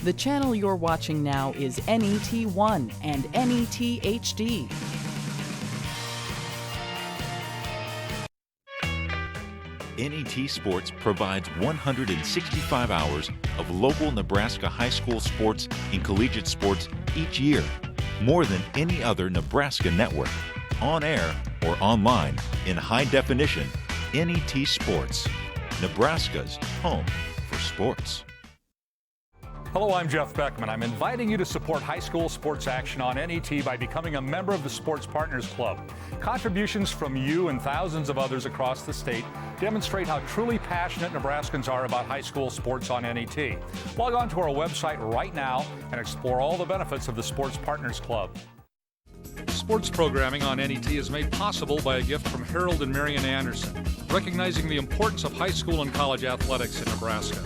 The channel you're watching now is NET1 and NET HD. NET Sports provides 165 hours of local Nebraska high school sports and collegiate sports each year, more than any other Nebraska network, on air or online in high definition. NET Sports, Nebraska's home for sports. Hello, I'm Jeff Beckman. I'm inviting you to support high school sports action on NET by becoming a member of the Sports Partners Club. Contributions from you and thousands of others across the state demonstrate how truly passionate Nebraskans are about high school sports on NET. Log on to our website right now and explore all the benefits of the Sports Partners Club. Sports programming on NET is made possible by a gift from Harold and Marion Anderson, recognizing the importance of high school and college athletics in Nebraska.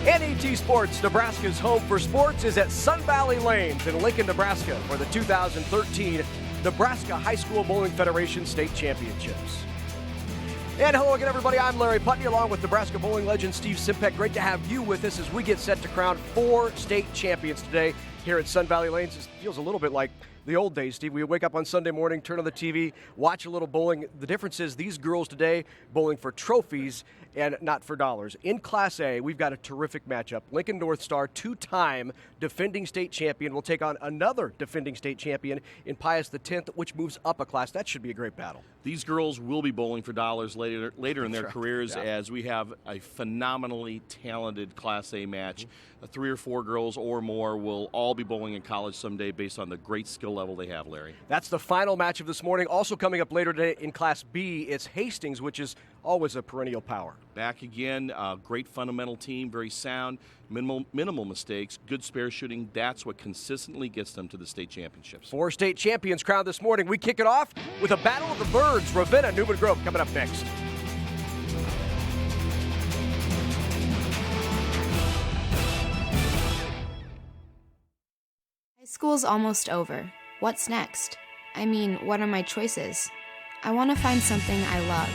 NET Sports, Nebraska's home for sports, is at Sun Valley Lanes in Lincoln, Nebraska for the 2013 Nebraska High School Bowling Federation State Championships. And hello again, everybody. I'm Larry Putney, along with Nebraska bowling legend Steve Simpek. Great to have you with us as we get set to crown 4 state champions today here at Sun Valley Lanes. It feels a little bit like the old days, Steve. We wake up on Sunday morning, turn on the TV, watch a little bowling. The difference is these girls today bowling for trophies and not for dollars. In Class A, we've got a terrific matchup. Lincoln North Star, 2-time defending state champion, will take on another defending state champion in Pius X, which moves up a class. That should be a great battle. These girls will be bowling for dollars later in their careers, as we have a phenomenally talented Class A match. 3 or 4 girls or more will all be bowling in college someday based on the great skill level they have, Larry. That's the final match of this morning. Also coming up later today in Class B, it's Hastings, which is always a perennial power. Back again, great fundamental team, very sound, minimal mistakes, good spare shooting. That's what consistently gets them to the state championships. 4 state champions crowned this morning. We kick it off with a battle of the birds. Ravenna, Newman Grove coming up next. High school's almost over. What's next? I mean, what are my choices? I want to find something I love,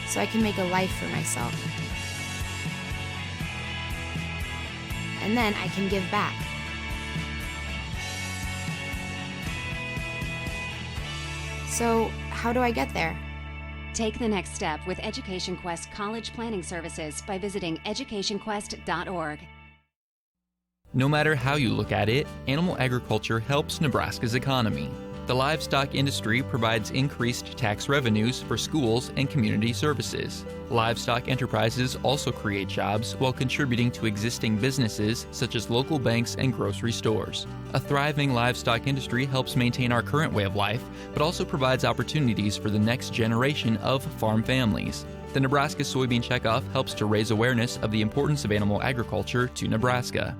so I can make a life for myself. And then I can give back. So, how do I get there? Take the next step with Education Quest College Planning Services by visiting educationquest.org. No matter how you look at it, animal agriculture helps Nebraska's economy. The livestock industry provides increased tax revenues for schools and community services. Livestock enterprises also create jobs while contributing to existing businesses such as local banks and grocery stores. A thriving livestock industry helps maintain our current way of life, but also provides opportunities for the next generation of farm families. The Nebraska Soybean Checkoff helps to raise awareness of the importance of animal agriculture to Nebraska.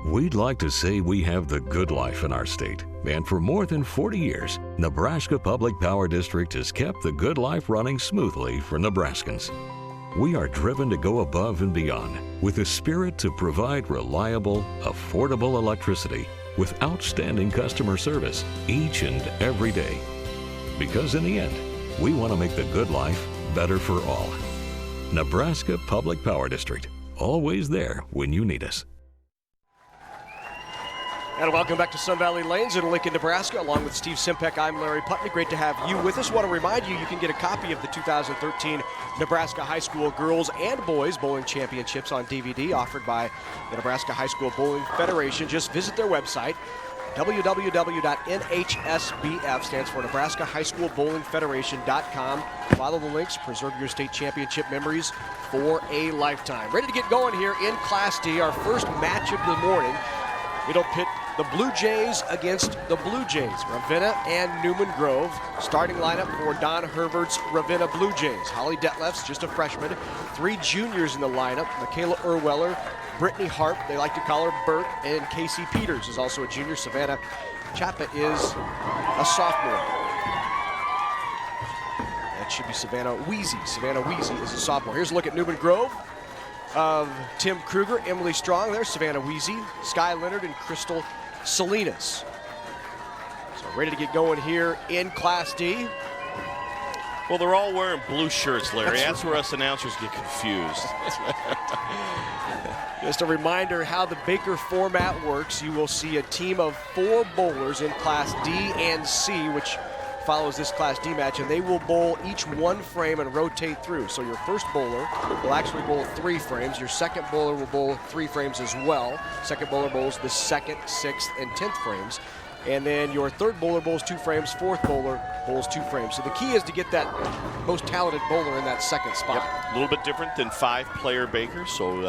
We'd like to say we have the good life in our state, and for more than 40 years, Nebraska Public Power District has kept the good life running smoothly for Nebraskans. We are driven to go above and beyond with a spirit to provide reliable, affordable electricity with outstanding customer service each and every day. Because in the end, we want to make the good life better for all. Nebraska Public Power District, always there when you need us. And welcome back to Sun Valley Lanes in Lincoln, Nebraska. Along with Steve Simpek, I'm Larry Putney. Great to have you with us. Want to remind you, you can get a copy of the 2013 Nebraska High School Girls and Boys Bowling Championships on DVD, offered by the Nebraska High School Bowling Federation. Just visit their website, www.NHSBF, stands for Nebraska High School Bowling Federation.com. Follow the links, preserve your state championship memories for a lifetime. Ready to get going here in Class D, our first match of the morning. It'll pit the Blue Jays against the Blue Jays, Ravenna and Newman Grove. Starting lineup for Don Herbert's Ravenna Blue Jays. Holly Detlef's just a freshman. 3 juniors in the lineup. Michaela Erweller, Brittany Harp, they like to call her Burt, and Casey Peters is also a junior. Savannah Chapa is a sophomore. should be Savannah Weezy. Savannah Weezy is a sophomore. Here's a look at Newman Grove of Tim Kruger, Emily Strong there, Savannah Weezy, Sky Leonard, and Crystal Salinas. So ready to get going here in Class D. Well, they're all wearing blue shirts, Larry. That's where us announcers get confused. Just a reminder how the Baker format works. You will see a team of 4 bowlers in Class D and C, which follows this Class D match, and they will bowl each 1 frame and rotate through. So your first bowler will actually bowl 3 frames. Your second bowler will bowl 3 frames as well. Second bowler bowls the 2nd, 6th, and 10th frames. And then your third bowler bowls 2 frames, fourth bowler bowls 2 frames. So the key is to get that most talented bowler in that second spot. Yep. A little bit different than 5-player Baker. So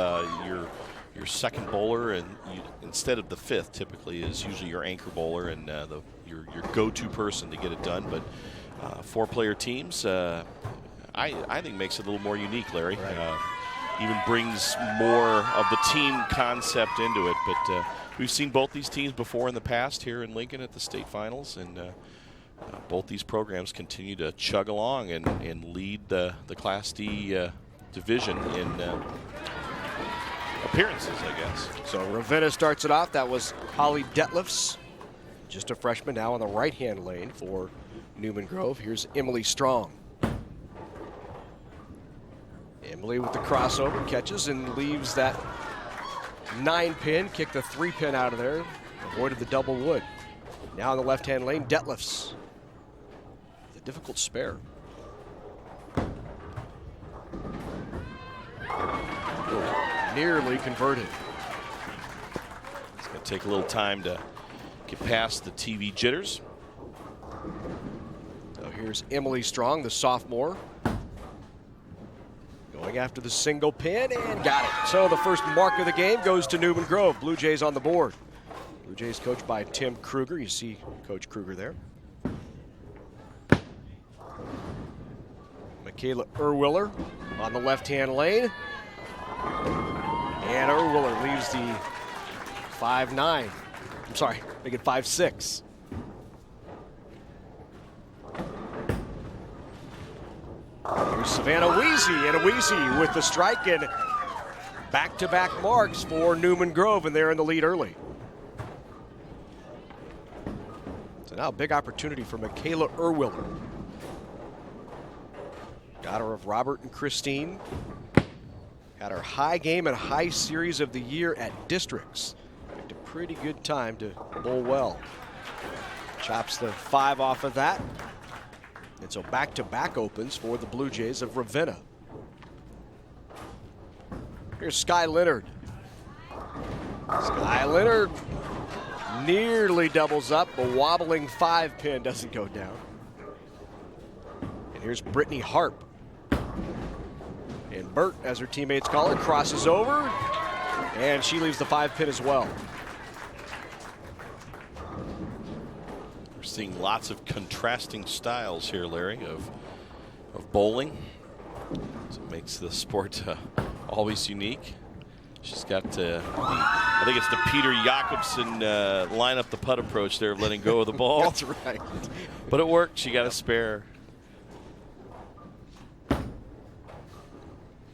your second bowler, and instead of the 5th, typically is usually your anchor bowler and your go-to person to get it done. But 4-player teams, I think makes it a little more unique, Larry. Right. Even brings more of the team concept into it. But we've seen both these teams before in the past here in Lincoln at the state finals, and both these programs continue to chug along and lead the Class D division in appearances, I guess. So Ravenna starts it off. That was Holly Detlefs, just a freshman, now on the right-hand lane for Newman Grove. Here's Emily Strong. Emily with the crossover, catches and leaves that 9-pin, kicked the 3-pin out of there, avoided the double wood. Now on the left-hand lane, Detlefs. The difficult spare. Nearly converted. It's going to take a little time to get past the TV jitters. So here's Emily Strong, the sophomore. Going after the single pin and got it. So the first mark of the game goes to Newman Grove. Blue Jays on the board. Blue Jays coached by Tim Kruger. You see Coach Kruger there. Michaela Erwiller on the left-hand lane. And Erwiller leaves the 5-9. I'm sorry, make it 5-6. Here's Savannah Weezy, and Weezy with the strike, and back-to-back marks for Newman Grove, and they're in the lead early. So now a big opportunity for Michaela Erwiller. Daughter of Robert and Christine. Had her high game and high series of the year at districts. Picked a pretty good time to bowl well. Chops the 5 off of that. And so back-to-back opens for the Blue Jays of Ravenna. Here's Sky Leonard. Sky Leonard nearly doubles up. A wobbling 5-pin doesn't go down. And here's Brittany Harp. And Burt, as her teammates call her, crosses over. And she leaves the 5-pin as well. We're seeing lots of contrasting styles here, Larry, of bowling. So it makes the sport always unique. She's got I think it's the Peter Jakobsen line up the putt approach there of letting go of the ball. That's right. But it worked. She got a spare.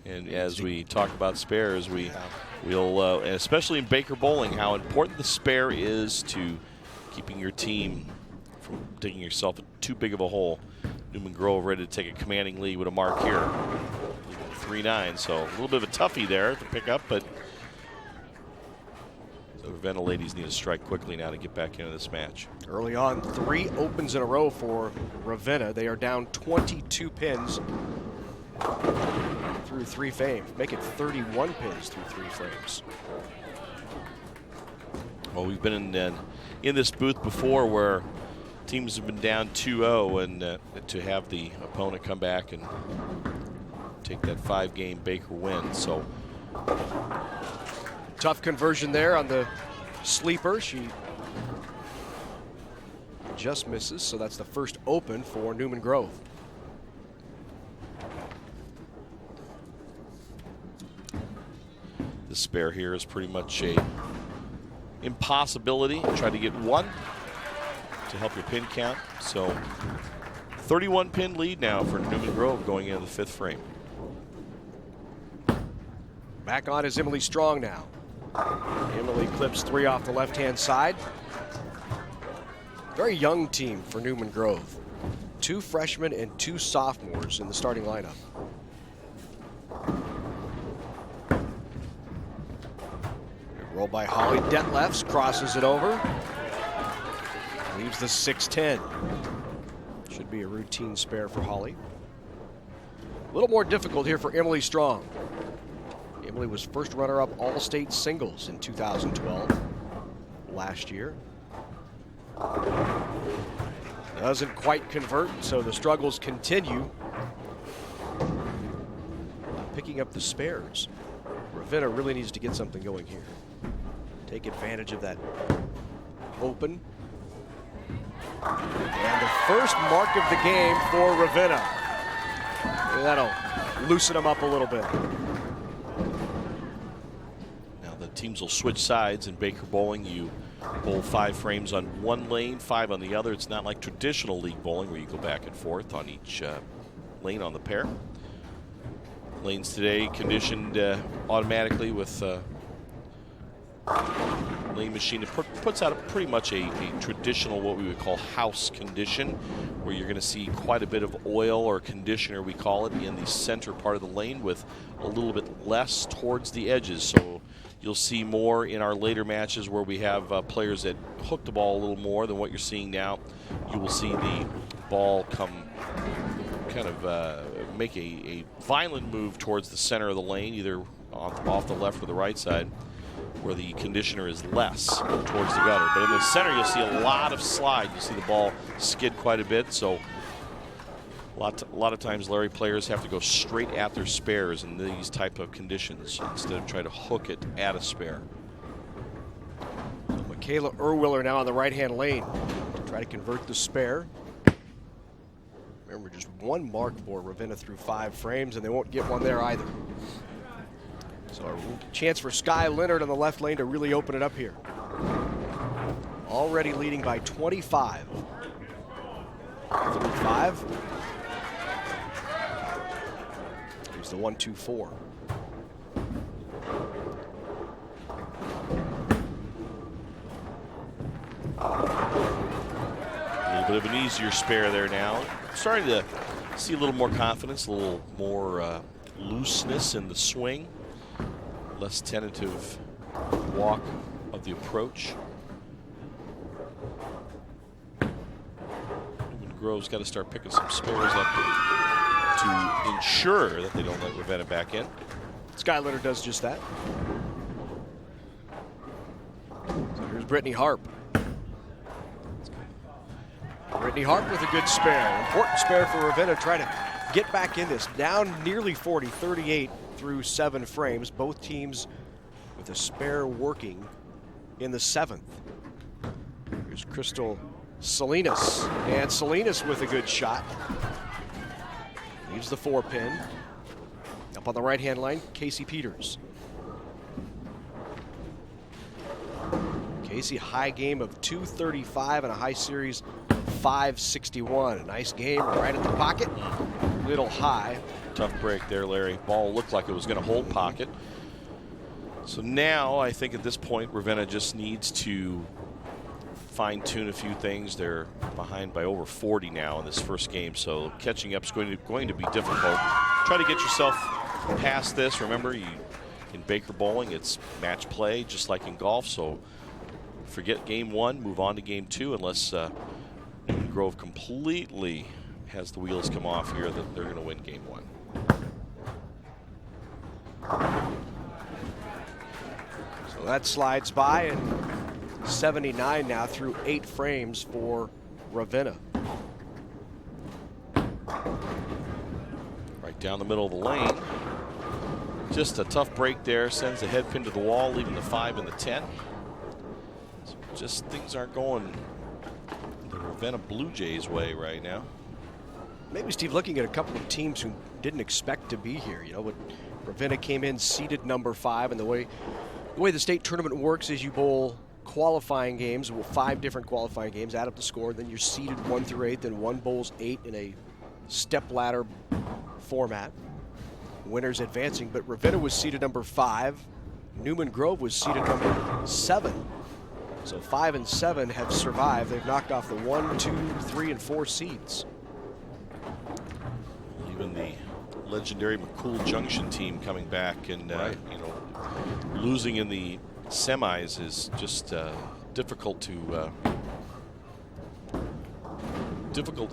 And as we talk about spares, we'll, and especially in Baker bowling, how important the spare is to keeping your team from digging yourself too big of a hole. Newman Grove ready to take a commanding lead with a mark here. 3-9, so a little bit of a toughie there to pick up, but the Ravenna ladies need to strike quickly now to get back into this match. Early on, 3 opens in a row for Ravenna. They are down 22 pins through 3 frames, make it 31 pins through 3 frames. Well, we've been in this booth before where teams have been down 2-0, and to have the opponent come back and take that 5-game Baker win. So tough conversion there on the sleeper. She just misses, so that's the first open for Newman Grove. The spare here is pretty much a impossibility. Try to get 1 to help your pin count. So 31-pin lead now for Newman Grove going into the 5th frame. Back on is Emily Strong now. Emily clips 3 off the left-hand side. Very young team for Newman Grove. 2 freshmen and 2 sophomores in the starting lineup. Roll by Holly Detlefs, crosses it over. Leaves the 6-10. Should be a routine spare for Holly. A little more difficult here for Emily Strong. Emily was first runner-up All-State singles in 2012, last year. Doesn't quite convert, so the struggles continue. Picking up the spares. Ravenna really needs to get something going here. Take advantage of that open. And the first mark of the game for Ravenna. That'll loosen them up a little bit. Now the teams will switch sides. In Baker bowling, you bowl 5 frames on one lane, 5 on the other. It's not like traditional league bowling where you go back and forth on each lane on the pair. Lanes today conditioned automatically with lane machine. It puts out pretty much a traditional, what we would call house condition, where you're going to see quite a bit of oil or conditioner, we call it, in the center part of the lane with a little bit less towards the edges. So you'll see more in our later matches where we have players that hook the ball a little more than what you're seeing now. You will see the ball come kind of make a violent move towards the center of the lane, either off the left or the right side, where the conditioner is less towards the gutter. But in the center, you'll see a lot of slide. You see the ball skid quite a bit. So a lot of times, Larry, players have to go straight at their spares in these type of conditions instead of trying to hook it at a spare. So Michaela Erwiller now on the right-hand lane to try to convert the spare. Remember, just 1 mark for Ravenna through 5 frames, and they won't get one there either. So a chance for Sky Leonard on the left lane to really open it up here. Already leading by 25. Through 5. Here's the 1-2-4. A little bit of an easier spare there now. Starting to see a little more confidence, a little more looseness in the swing. Less tentative walk of the approach. Newman Grove's got to start picking some spares up to ensure that they don't let Ravenna back in. Sky Leonard does just that. So here's Brittany Harp. Brittany Harp with a good spare. Important spare for Ravenna, trying to get back in this. Down nearly 40, 38 through 7 frames. Both teams with a spare working in the 7th. Here's Crystal Salinas. And Salinas with a good shot. Leaves the 4-pin. Up on the right-hand line, Casey Peters. Casey, high game of 235 and a high series of 561. A nice game right at the pocket. Little high. Tough break there, Larry. Ball looked like it was going to hold pocket. So now I think at this point Ravenna just needs to fine-tune a few things. They're behind by over 40 now in this first game, so catching up is going to be difficult. Try to get yourself past this. Remember, in Baker bowling, it's match play just like in golf, so forget game 1, move on to game 2, unless Newman Grove completely has the wheels come off here that they're going to win game 1. So that slides by, and 79 now through 8 frames for Ravenna. Right down the middle of the lane. Just a tough break there. Sends the head pin to the wall, leaving the 5 and the 10. So just things aren't going the Ravenna Blue Jays way right now. Maybe, Steve, looking at a couple of teams who didn't expect to be here. You know, but Ravenna came in seeded number 5, and the way the state tournament works is you bowl qualifying games, 5 different qualifying games, add up the score, then you're seeded 1 through 8, then 1 bowls 8 in a step ladder format. Winners advancing, but Ravenna was seeded number 5. Newman Grove was seeded number 7. So 5 and 7 have survived. They've knocked off the 1, 2, 3, and 4 seeds. Even the legendary McCool Junction team coming back and losing in the semis is just difficult to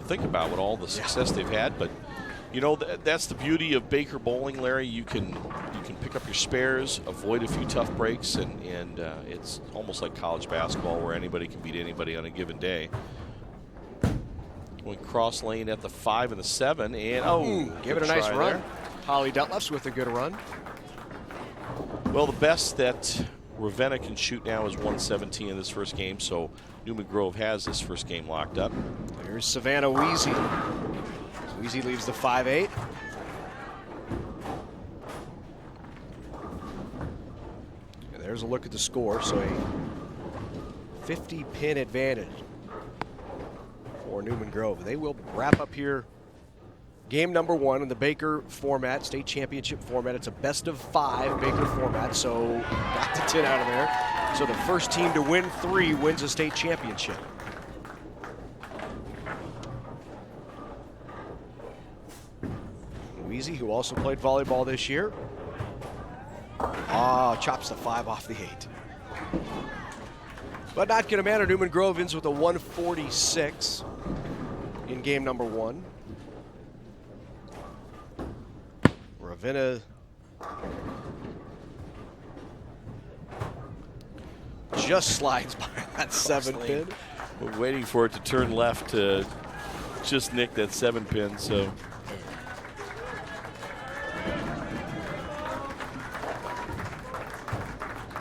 think about with all the success they've had. But that's the beauty of Baker bowling, Larry. You can pick up your spares, avoid a few tough breaks, and it's almost like college basketball where anybody can beat anybody on a given day. Going cross lane at the 5 and the 7, and give it a nice run. There. Holly Detlefs with a good run. Well, the best that Ravenna can shoot now is 117 in this first game, so Newman Grove has this first game locked up. Here's Savannah Weezy. Weezy leaves the 5-8. And there's a look at the score. So a 50-pin advantage for Newman Grove. They will wrap up here game number 1 in the Baker format, state championship format. It's a best-of-5 Baker format, so got the 10 out of there. So the first team to win 3 wins a state championship. Weezy, who also played volleyball this year. Chops the 5 off the 8. But not going to matter. Newman Grove ends with a 146 in game number 1. Ravenna just slides by that 7 pin. We're waiting for it to turn left to just nick that 7 pin. So.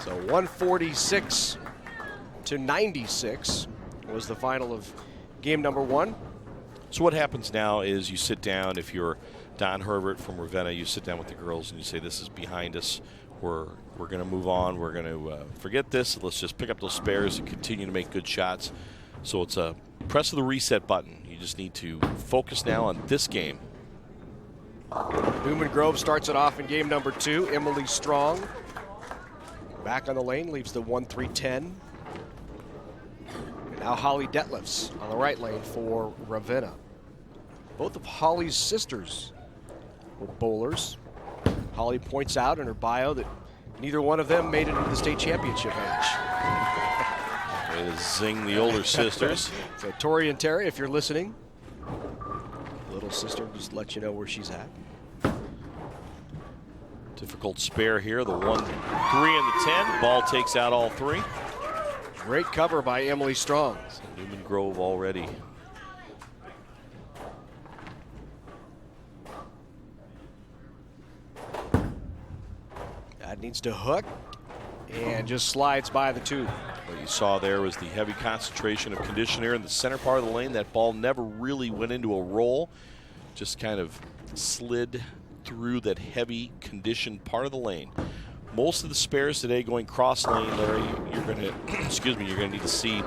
So 146 to 96 was the final of game number 1. So what happens now is you sit down, if you're Don Herbert from Ravenna, you sit down with the girls and you say, this is behind us. We're going to move on. We're going to forget this. Let's just pick up those spares and continue to make good shots. So it's a press of the reset button. You just need to focus now on this game. Newman Grove starts it off in game number 2. Emily Strong back on the lane, leaves the 1-3-10. And now Holly Detlefs on the right lane for Ravenna. Both of Holly's sisters were bowlers. Holly points out in her bio that neither one of them made it into the state championship match. Way to zing the older sisters. So Tori and Terry, if you're listening, little sister, just let you know where she's at. Difficult spare here, the 1, 3, and the 10. Ball takes out all 3. Great cover by Emily Strong. So Newman Grove already. That needs to hook and just slides by the 2. What you saw there was the heavy concentration of condition here in the center part of the lane. That ball never really went into a roll, just kind of slid through that heavy conditioned part of the lane. Most of the spares today going cross lane, Larry, you're going to you're going to need to see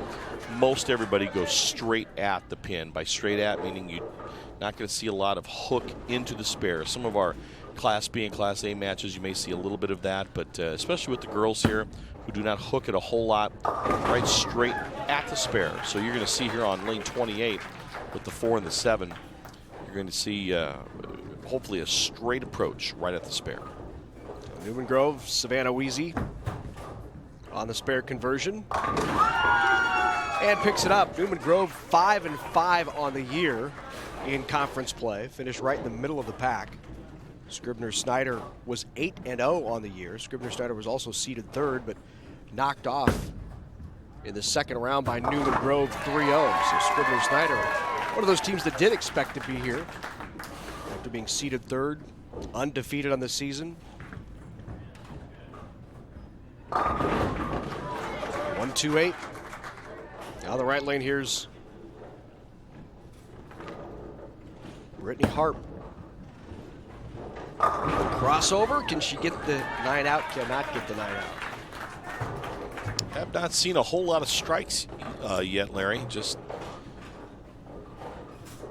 most everybody go straight at the pin. By straight at, meaning you're not going to see a lot of hook into the spare. Some of our Class B and Class A matches, you may see a little bit of that, but especially with the girls here who do not hook it a whole lot, right straight at the spare. So you're going to see here on lane 28 with the 4 and the 7, you're going to see hopefully a straight approach right at the spare. Newman Grove, Savannah Weezy on the spare conversion. And picks it up. Newman Grove 5-5 on the year in conference play. Finished right in the middle of the pack. Scribner Snyder was 8-0 on the year. Scribner Snyder was also seeded 3rd, but knocked off in the second round by Newman Grove 3-0. So Scribner Snyder, one of those teams that did expect to be here after being seeded 3rd, undefeated on the season. 1-2-8. Now the right lane, here's Brittany Harp. Crossover, can she get the 9 out? Cannot get the 9 out. have not seen a whole lot of strikes yet, Larry. Just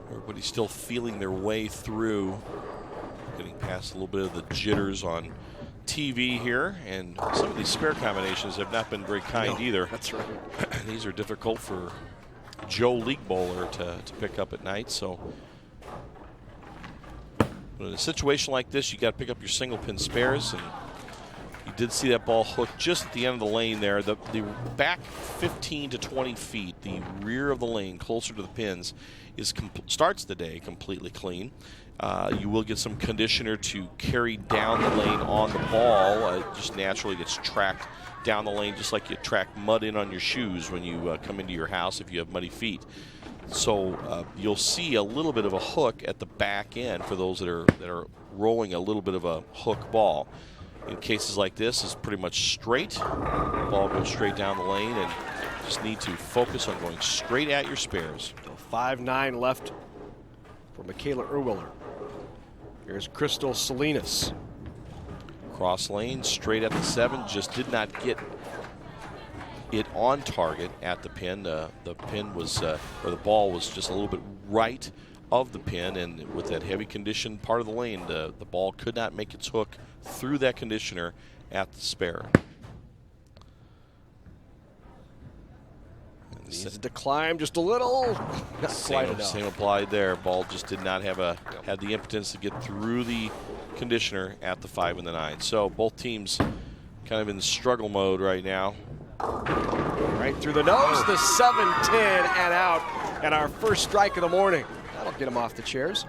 everybody's still feeling their way through, getting past a little bit of the jitters on TV here, and some of these spare combinations have not been very kind either. That's right. These are difficult for Joe League Bowler to pick up at night. So in a situation like this, you got to pick up your single pin spares, and you did see that ball hook just at the end of the lane there. The back 15 to 20 feet, the rear of the lane closer to the pins, starts the day completely clean. You will get some conditioner to carry down the lane on the ball. It just naturally gets tracked down the lane, just like you track mud in on your shoes when you come into your house if you have muddy feet. So you'll see a little bit of a hook at the back end for those that are rolling a little bit of a hook ball. In cases like this, it's pretty much straight. The ball goes straight down the lane, and just need to focus on going straight at your spares. 5-9 left for Michaela Erwiller. Here's Crystal Salinas. Cross lane, straight at the 7, just did not get it on target at the pin. The pin was, or the ball was just a little bit right of the pin, and with that heavy condition part of the lane, the ball could not make its hook through that conditioner at the spare. Needs to climb just a little. Not quite enough. Same applied there. Ball just did not have the impotence to get through the conditioner at the 5 and the 9. So both teams kind of in struggle mode right now. Right through the nose, the 7-10 and out. And our first strike of the morning. That'll get them off the chairs.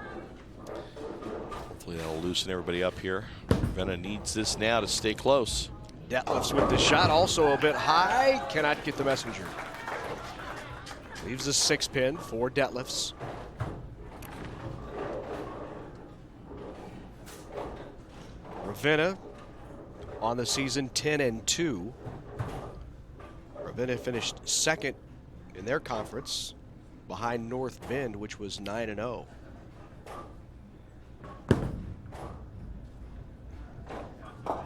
Hopefully that'll loosen everybody up here. Ravenna needs this now to stay close. Detlefs with the shot, also a bit high. Cannot get the messenger. Leaves the 6 pin for Detlefs. Ravenna on the season 10-2. Ravenna finished second in their conference behind North Bend, which was 9-0.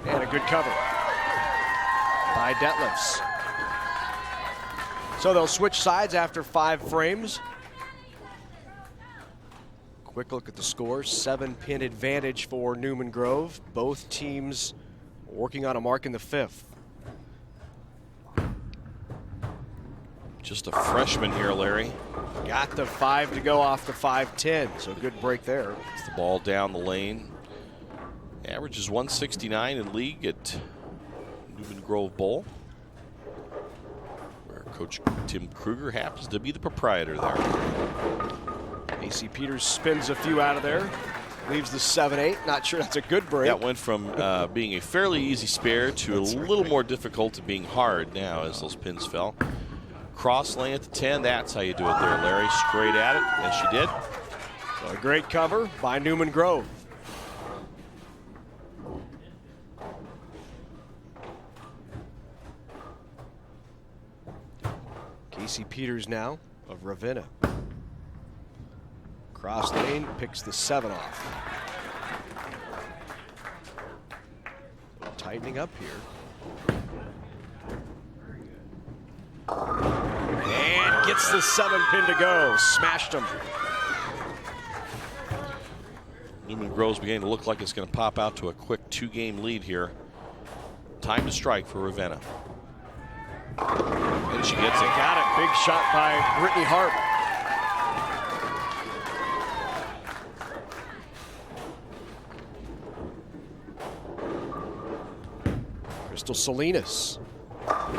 And a good cover by Detlefs. So they'll switch sides after 5 frames. Quick look at the score, 7-pin advantage for Newman Grove. Both teams working on a mark in the 5th. Just a freshman here, Larry. Got the 5 to go off the 5-10, so good break there. Gets the ball down the lane. Averages 169 in league at Newman Grove Bowl, where Coach Tim Kruger happens to be the proprietor there. AC Peters spins a few out of there. Leaves the 7-8. Not sure that's a good break. That went from being a fairly easy spare to a little more difficult to being hard now as those pins fell. Cross lane at the 10. That's how you do it there, Larry. Straight at it, as she did. So a great cover by Newman Grove. Casey Peters now of Ravenna. Cross lane, picks the 7 off. Tightening up here. And gets the 7-pin to go. Smashed him. Newman Grove's beginning to look like it's going to pop out to a quick 2-game lead here. Time to strike for Ravenna. And she gets it. Got it. Big shot by Brittany Harp. Crystal Salinas. A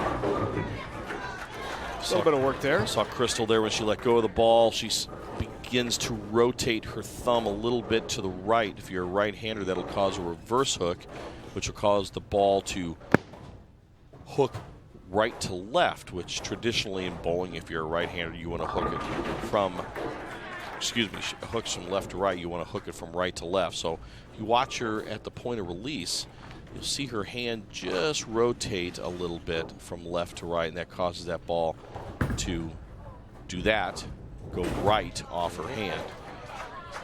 little bit of work there. Saw Crystal there when she let go of the ball. She begins to rotate her thumb a little bit to the right. If you're a right-hander, that'll cause a reverse hook, which will cause the ball to hook right to left, which traditionally in bowling, if you're a right-hander, you want to hook it from, hooks from left to right. You want to hook it from right to left. So if you watch her at the point of release, you'll see her hand just rotate a little bit from left to right, and that causes that ball to do that, go right off her hand.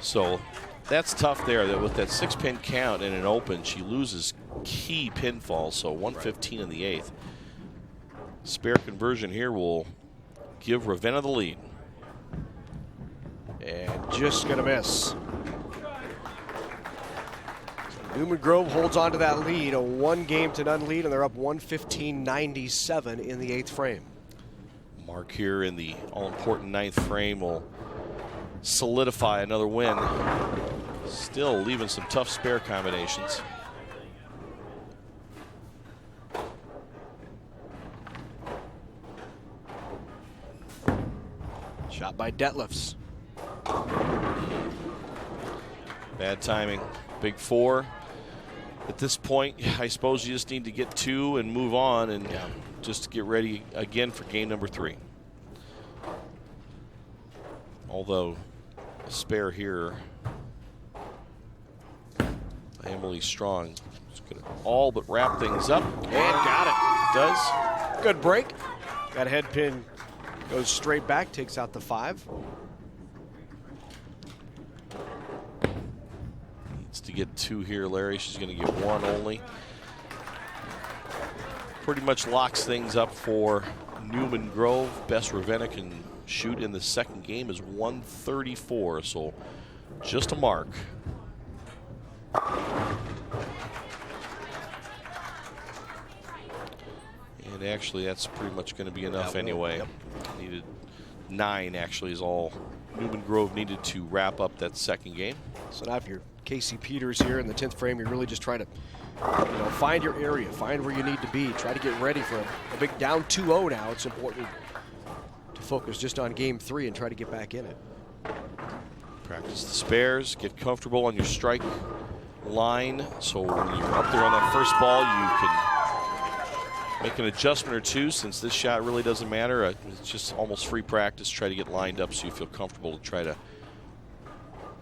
So that's tough there. That with that 6-pin count in an open, she loses key pinfalls, so 115 in the 8th. Spare conversion here will give Ravenna the lead. And just going to miss. Newman Grove holds on to that lead, a 1-game-to-none lead, and they're up 115-97 in the 8th frame. Mark here in the all-important 9th frame will solidify another win. Still leaving some tough spare combinations. Shot by Detlefs. Bad timing. Big 4. At this point, I suppose you just need to get 2 and move on and just get ready again for game number 3. Although, a spare here, Emily Strong is going to all but wrap things up. And got it. Does. Good break. That head pin goes straight back, takes out the 5. Needs to get 2 here, Larry. She's going to get 1 only. Pretty much locks things up for Newman Grove. Best Ravenna can shoot in the second game is 134, so just a mark. And actually, that's pretty much going to be enough anyway. Yep. Needed 9, actually, is all Newman Grove needed to wrap up that second game. So now if you're Casey Peters here in the 10th frame, you're really just trying to find your area, find where you need to be, try to get ready for a big down 2-0 now. It's important to focus just on game 3 and try to get back in it. Practice the spares, get comfortable on your strike line, so when you're up there on that first ball, you can make an adjustment or 2, since this shot really doesn't matter. It's just almost free practice. Try to get lined up so you feel comfortable to try to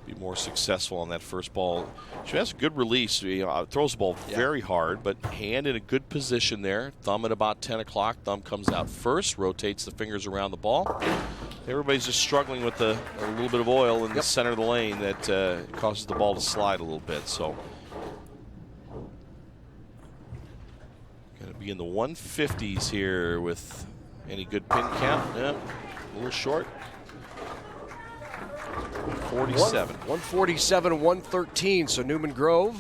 be more successful on that first ball. She has a good release. Throws the ball very hard, but hand in a good position there. Thumb at about 10 o'clock. Thumb comes out first, rotates the fingers around the ball. Everybody's just struggling with a little bit of oil in the center of the lane that causes the ball to slide a little bit. So, going to be in the 150s here with any good pin count. Yeah, a little short. 147. 147, 113. So Newman Grove,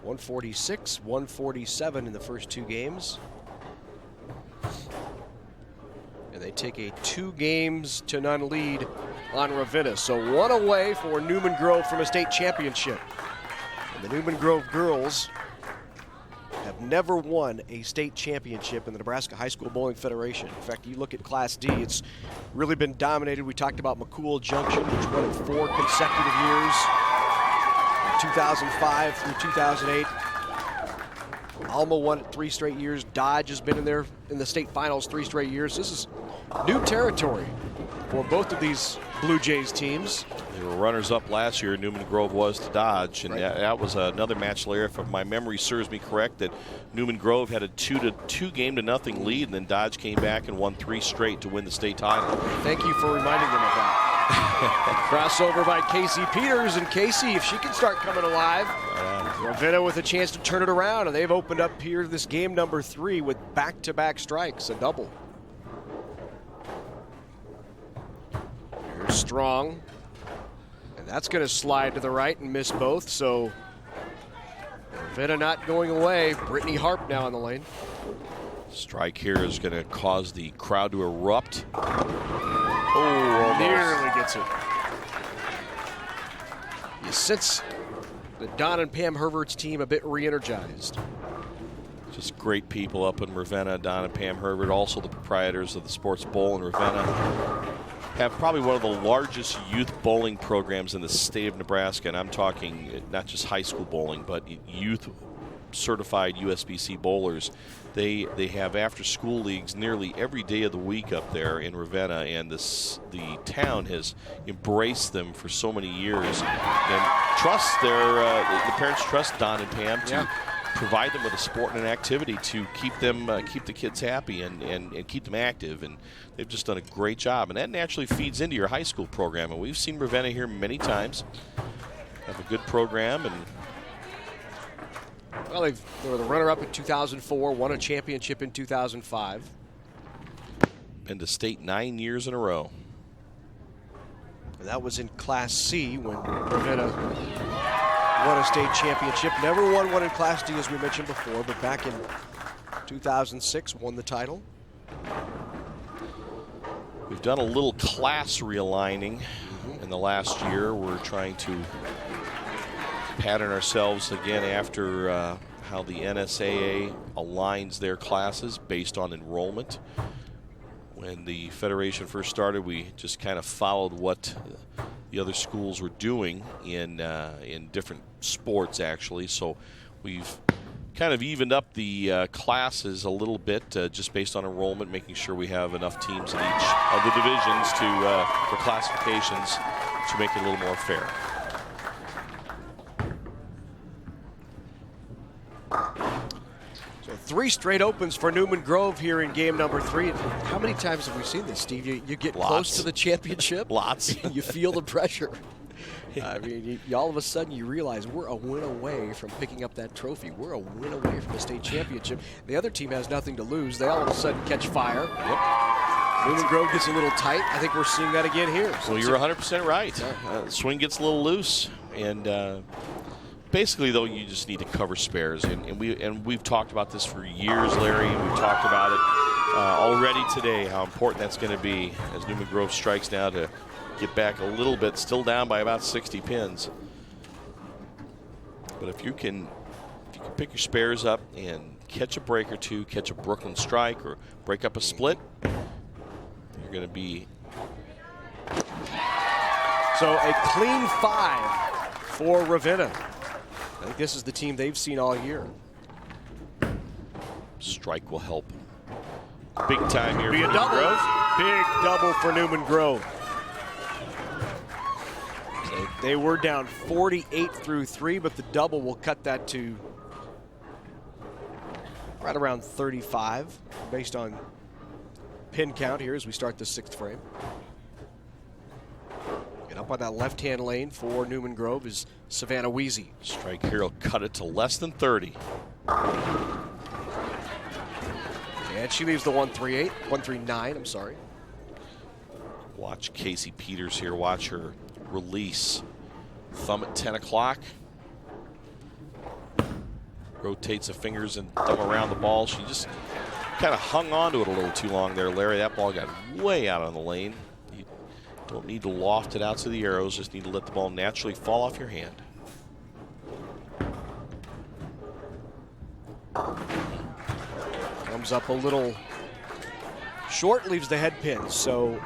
146, 147 in the first 2 games. And they take a 2-games-to-none lead on Ravenna. So 1 away for Newman Grove from a state championship. And the Newman Grove girls have never won a state championship in the Nebraska High School Bowling Federation. In fact, you look at Class D, it's really been dominated. We talked about McCool Junction, which won it 4 consecutive years, 2005 through 2008. Alma won it 3 straight years. Dodge has been in there in the state finals 3 straight years. This is new territory for both of these Blue Jays teams. They were runners-up last year. Newman Grove was to Dodge, and that was another match, Larry, if my memory serves me correct, that Newman Grove had a 2 game-to-nothing lead, and then Dodge came back and won 3 straight to win the state title. Thank you for reminding them of that. Crossover by Casey Peters, and Casey, if she can start coming alive, Ravenna with a chance to turn it around, and they've opened up here this game number 3 with back-to-back strikes, a double. Here's Strong. And that's going to slide to the right and miss both, so Ravenna not going away. Brittany Harp now in the lane. Strike here is going to cause the crowd to erupt. Oh, nearly gets it. You sense the Don and Pam Herbert's team a bit re-energized. Just great people up in Ravenna. Don and Pam Herbert, also the proprietors of the Sports Bowl in Ravenna, have probably one of the largest youth bowling programs in the state of Nebraska, and I'm talking not just high school bowling, but youth certified USBC bowlers. They have after-school leagues nearly every day of the week up there in Ravenna, and the town has embraced them for so many years, and the parents trust Don and Pam to provide them with a sport and an activity to keep the kids happy and keep them active, and they've just done a great job, and that naturally feeds into your high school program. And we've seen Ravenna here many times have a good program, and Well, they were the runner-up in 2004, won a championship in 2005. Been to state 9 years in a row. And that was in Class C when Ravenna won a state championship. Never won one in Class D, as we mentioned before, but back in 2006 won the title. We've done a little class realigning in the last year. We're trying to pattern ourselves again after how the NSAA aligns their classes based on enrollment. When the Federation first started, we just kind of followed what the other schools were doing in different sports, actually. So we've kind of evened up the classes a little bit just based on enrollment, making sure we have enough teams in each of the divisions for classifications to make it a little more fair. So 3 straight opens for Newman Grove here in game number 3. How many times have we seen this, Steve? You get close to the championship. Lots. You feel the pressure. I mean, all of a sudden you realize we're a win away from picking up that trophy. We're a win away from the state championship. The other team has nothing to lose. They all of a sudden catch fire. Yep. Newman Grove gets a little tight. I think we're seeing that again here. So you're 100% right. The swing gets a little loose, and basically, though, you just need to cover spares. And we've talked about this for years, Larry. We've talked about it already today, how important that's going to be as Newman Grove strikes now to get back a little bit, still down by about 60 pins. But if you can pick your spares up and catch a break or two, catch a Brooklyn strike or break up a split, you're going to be. So a clean 5 for Ravenna. I think this is the team they've seen all year. Strike will help. Big time here. Be a double. Grove. Big double for Newman Grove. So they were down 48 through 3, but the double will cut that to right around 35 based on pin count here as we start the 6th frame. And up on that left-hand lane for Newman Grove is Savannah Weezy. Strike here will cut it to less than 30. And she leaves the 139, I'm sorry. Watch Casey Peters here. Watch her release. Thumb at 10 o'clock. Rotates the fingers and thumb around the ball. She just kind of hung on to it a little too long there, Larry. That ball got way out on the lane. You don't need to loft it out to the arrows. Just need to let the ball naturally fall off your hand. Comes up a little short, leaves the head pin, so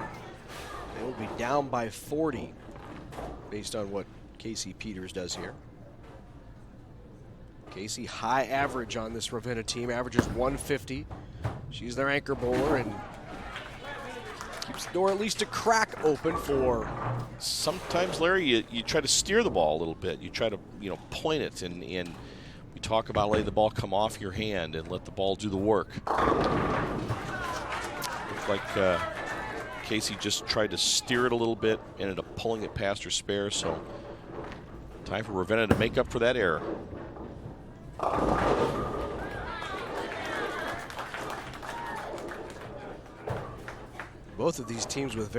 they will be down by 40 based on what Casey Peters does here. Casey, high average on this Ravenna team, averages 150. She's their anchor bowler and keeps the door at least a crack open for. Sometimes, Larry, you try to steer the ball a little bit. You try to, point it, and we talk about letting the ball come off your hand and let the ball do the work. Looks like Casey just tried to steer it a little bit, ended up pulling it past her spare, so time for Ravenna to make up for that error. Both of these teams with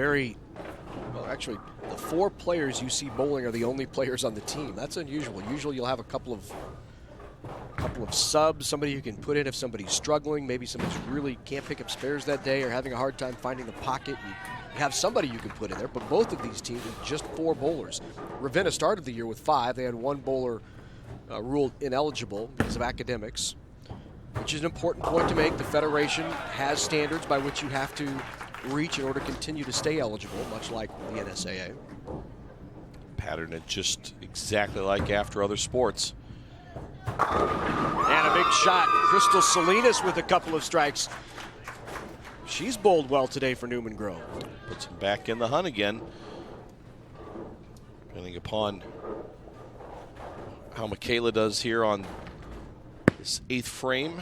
actually, the 4 players you see bowling are the only players on the team. That's unusual. Usually you'll have a couple of subs, somebody you can put in if somebody's struggling, maybe somebody's really can't pick up spares that day or having a hard time finding the pocket. You have somebody you can put in there, but both of these teams are just 4 bowlers. Ravenna started the year with 5. They had 1 bowler ruled ineligible because of academics, which is an important point to make. The Federation has standards by which you have to reach in order to continue to stay eligible, much like the NSAA. Pattern it just exactly like after other sports. And a big shot. Crystal Salinas with a couple of strikes. She's bowled well today for Newman Grove. Puts him back in the hunt again. Depending upon how Michaela does here on this 8th frame,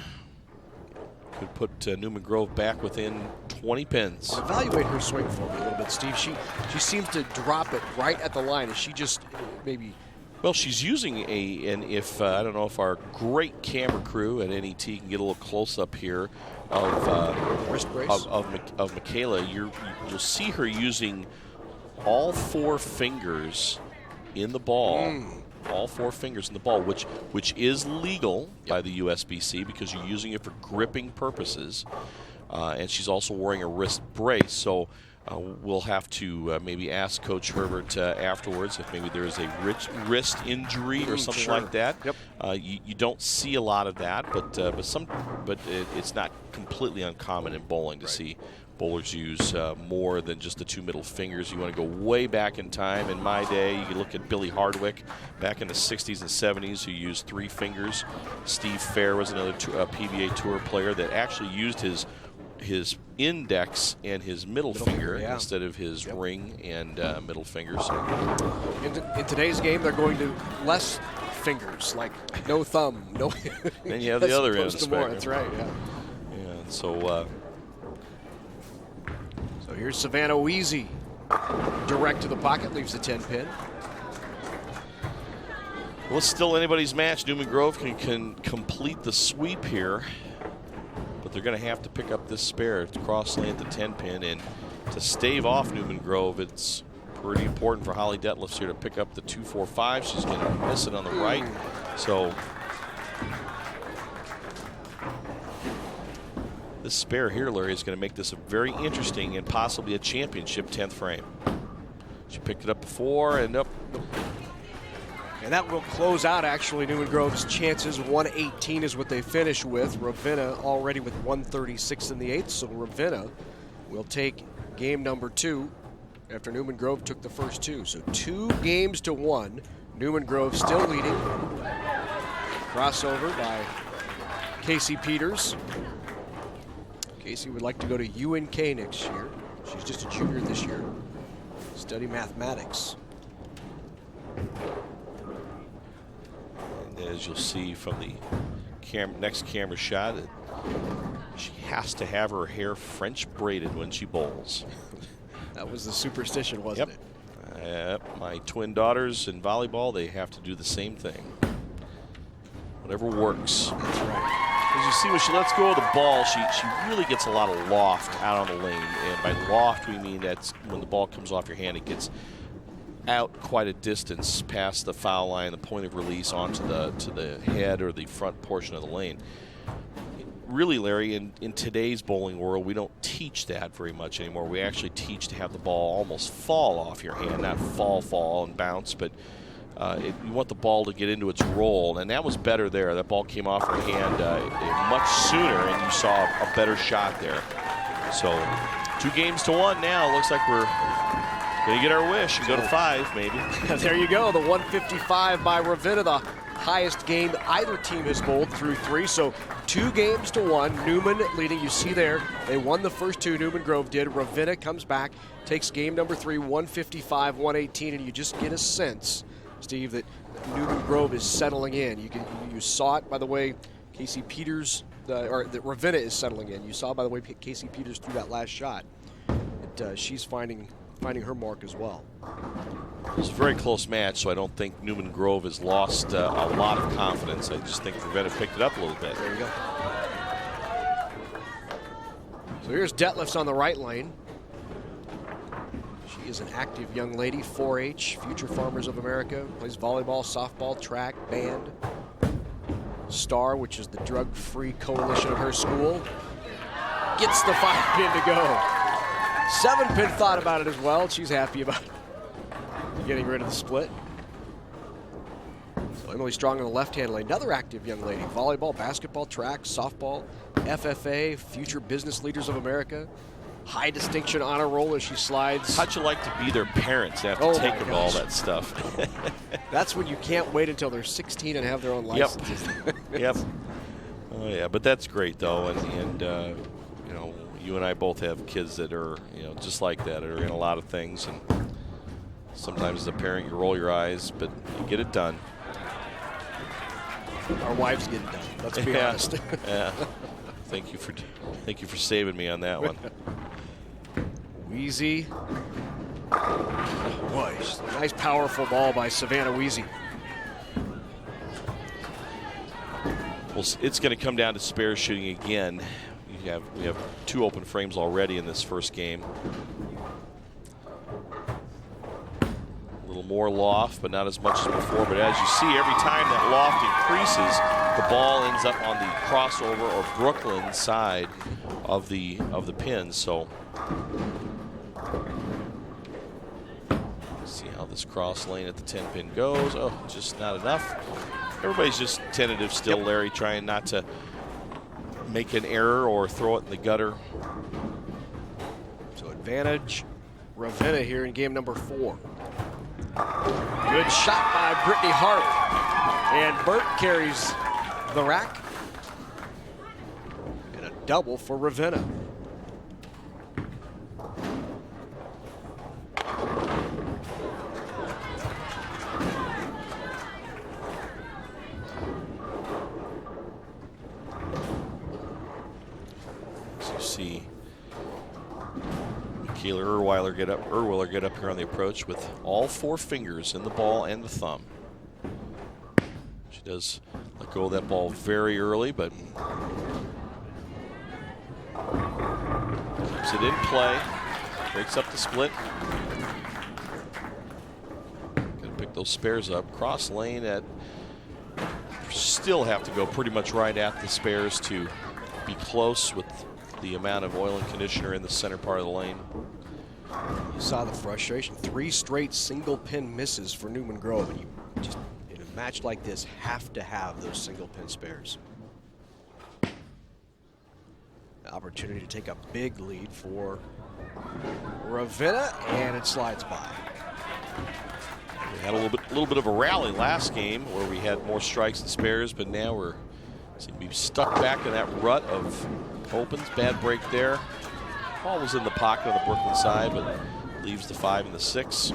could put Newman Grove back within 20 pins. Evaluate her swing for me a little bit, Steve. She seems to drop it right at the line. Is she just maybe Well, she's using and if I don't know if our great camera crew at NET can get a little close up here of wrist brace of Michaela, you'll see her using all 4 fingers in the ball. All 4 fingers in the ball, which is legal by the USBC because you're using it for gripping purposes. And she's also wearing a wrist brace, so we'll have to maybe ask Coach Herbert afterwards if maybe there is a wrist injury or something like that. Yep. You don't see a lot of that, but it's not completely uncommon in bowling to see bowlers use more than just the 2 middle fingers. You want to go way back in time. In my day, you can look at Billy Hardwick back in the 60s and 70s who used 3 fingers. Steve Fair was another PBA Tour player that actually used his index and his middle finger instead of his ring and middle fingers. In today's game, they're going to less fingers, like no thumb, no. Then you have the other end of the spectrum. That's right. Yeah. Yeah. So here's Savannah Weezy, direct to the pocket, leaves the 10-pin. Well, it's still anybody's match. Newman Grove can complete the sweep here. They're going to have to pick up this spare to cross lane at the 10-pin, and to stave off Newman Grove, it's pretty important for Holly Detlefs here to pick up the 2-4-5. She's going to miss it on the right. So this spare here, Larry, is going to make this a very interesting and possibly a championship 10th frame. She picked it up before and up. And that will close out, actually, Newman Grove's chances. 118 is what they finish with. Ravenna already with 136 in the 8th, so Ravenna will take game number 2 after Newman Grove took the first 2. So 2 games to 1. Newman Grove still leading. Crossover by Casey Peters. Casey would like to go to UNK next year. She's just a junior this year. Study mathematics. As you'll see from the next camera shot, she has to have her hair French braided when she bowls. That was the superstition, wasn't it? My twin daughters in volleyball, they have to do the same thing. Whatever works. That's right. As you see, when she lets go of the ball, she really gets a lot of loft out on the lane. And by loft, we mean that's when the ball comes off your hand, it gets out quite a distance past the foul line, the point of release onto the head or the front portion of the lane. Really, Larry, in today's bowling world, we don't teach that very much anymore. We actually teach to have the ball almost fall off your hand, not fall and bounce, but you want the ball to get into its roll, and that was better there. That ball came off her hand much sooner, and you saw a better shot there. So 2 games to 1 now. Looks like we're going to get our wish and go to 5, maybe. There you go, the 155 by Ravenna, the highest game either team has bowled through 3. So 2 games to 1. Newman leading. You see there, they won the first 2. Newman Grove did. Ravenna comes back, takes game number 3, 155, 118, and you just get a sense, Steve, that Newman Grove is settling in. You saw it by the way Casey Peters, or that Ravenna is settling in. You saw by the way Casey Peters threw that last shot. She's finding her mark as well. It was a very close match, so I don't think Newman Grove has lost a lot of confidence. I just think Ravenna picked it up a little bit. There you go. So here's Detlefs on the right lane. She is an active young lady, 4-H, Future Farmers of America, plays volleyball, softball, track, band. STAR, which is the drug-free coalition of her school, gets the 5-pin to go. 7-pin thought about it as well. She's happy about getting rid of the split. So Emily Strong on the left-hand lane, another active young lady. Volleyball, basketball, track, softball, FFA, Future Business Leaders of America. High distinction honor roll as she slides. How'd you like to be their parents after taking all that stuff? That's when you can't wait until they're 16 and have their own licenses. Yep. Oh yeah, but that's great though, and you know, you and I both have kids that are, you know, just like that, are in a lot of things, and sometimes as a parent you roll your eyes, but you get it done. Our wives get it done. Let's be honest. Yeah. Thank you for saving me on that one. Weezy. Boy, nice powerful ball by Savannah Weezy. Well, it's going to come down to spare shooting again. We have 2 open frames already in this first game. A little more loft, but not as much as before. But as you see, every time that loft increases, the ball ends up on the crossover or Brooklyn side of the pin. So see how this cross lane at the 10 pin goes. Oh, just not enough. Everybody's just tentative still, Larry, trying not to make an error or throw it in the gutter. So advantage Ravenna here in game number 4. Good shot by Brittany Hart. And Burt carries the rack. And a double for Ravenna. See Michaela Erwiller get up here on the approach with all 4 fingers in the ball and the thumb. She does let go of that ball very early, but keeps it in play, breaks up the split. Gonna pick those spares up. Cross lane at, still have to go pretty much right at the spares to be close with the amount of oil and conditioner in the center part of the lane. You saw the frustration. 3 straight single pin misses for Newman Grove. And you just, in a match like this, have to have those single pin spares. The opportunity to take a big lead for Ravenna, and it slides by. We had a little bit of a rally last game where we had more strikes and spares, but now we're seem to be stuck back in that rut of opens. Bad break there. Ball was in the pocket on the Brooklyn side, but leaves the 5 and the 6.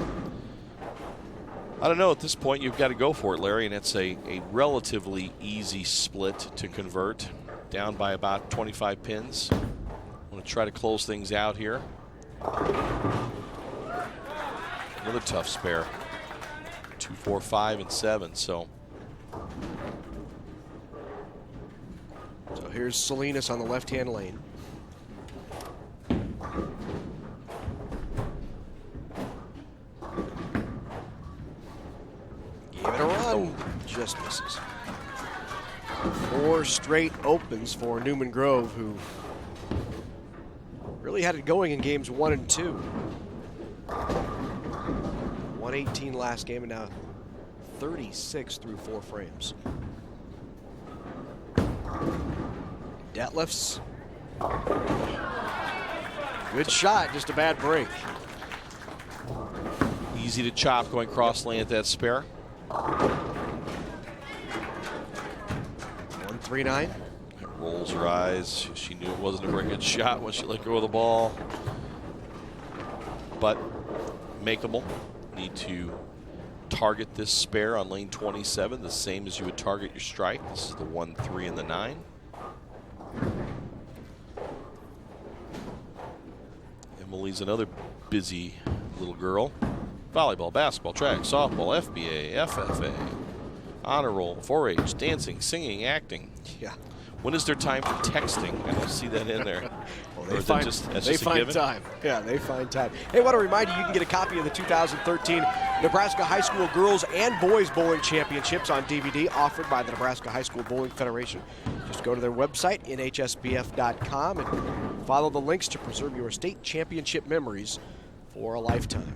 I don't know, at this point you've got to go for it, Larry, and it's a relatively easy split to convert. Down by about 25 pins. I'm going to try to close things out here. Another tough spare. 2, 4, 5, and 7. So here's Salinas on the left-hand lane. Gave it a run. Just misses. 4 straight opens for Newman Grove, who really had it going in games 1 and 2. 118 last game, and now 36 through 4 frames. Detlefs. Good shot, just a bad break. Easy to chop going cross lane at that spare. 139. Rolls her eyes. She knew it wasn't a very good shot when she let go of the ball. But makeable. Need to target this spare on lane 27, the same as you would target your strike. This is the 1, 3, and the 9. Emily's another busy little girl. Volleyball, basketball, track, softball, FBA, FFA, honor roll, 4-H, dancing, singing, acting. Yeah. When is there time for texting? I don't see that in there. Well, they find time. Yeah, they find time. Hey, I want to remind you, you can get a copy of the 2013 Nebraska High School Girls and Boys Bowling Championships on DVD, offered by the Nebraska High School Bowling Federation. Just go to their website, NHSBF.com, and follow the links to preserve your state championship memories for a lifetime.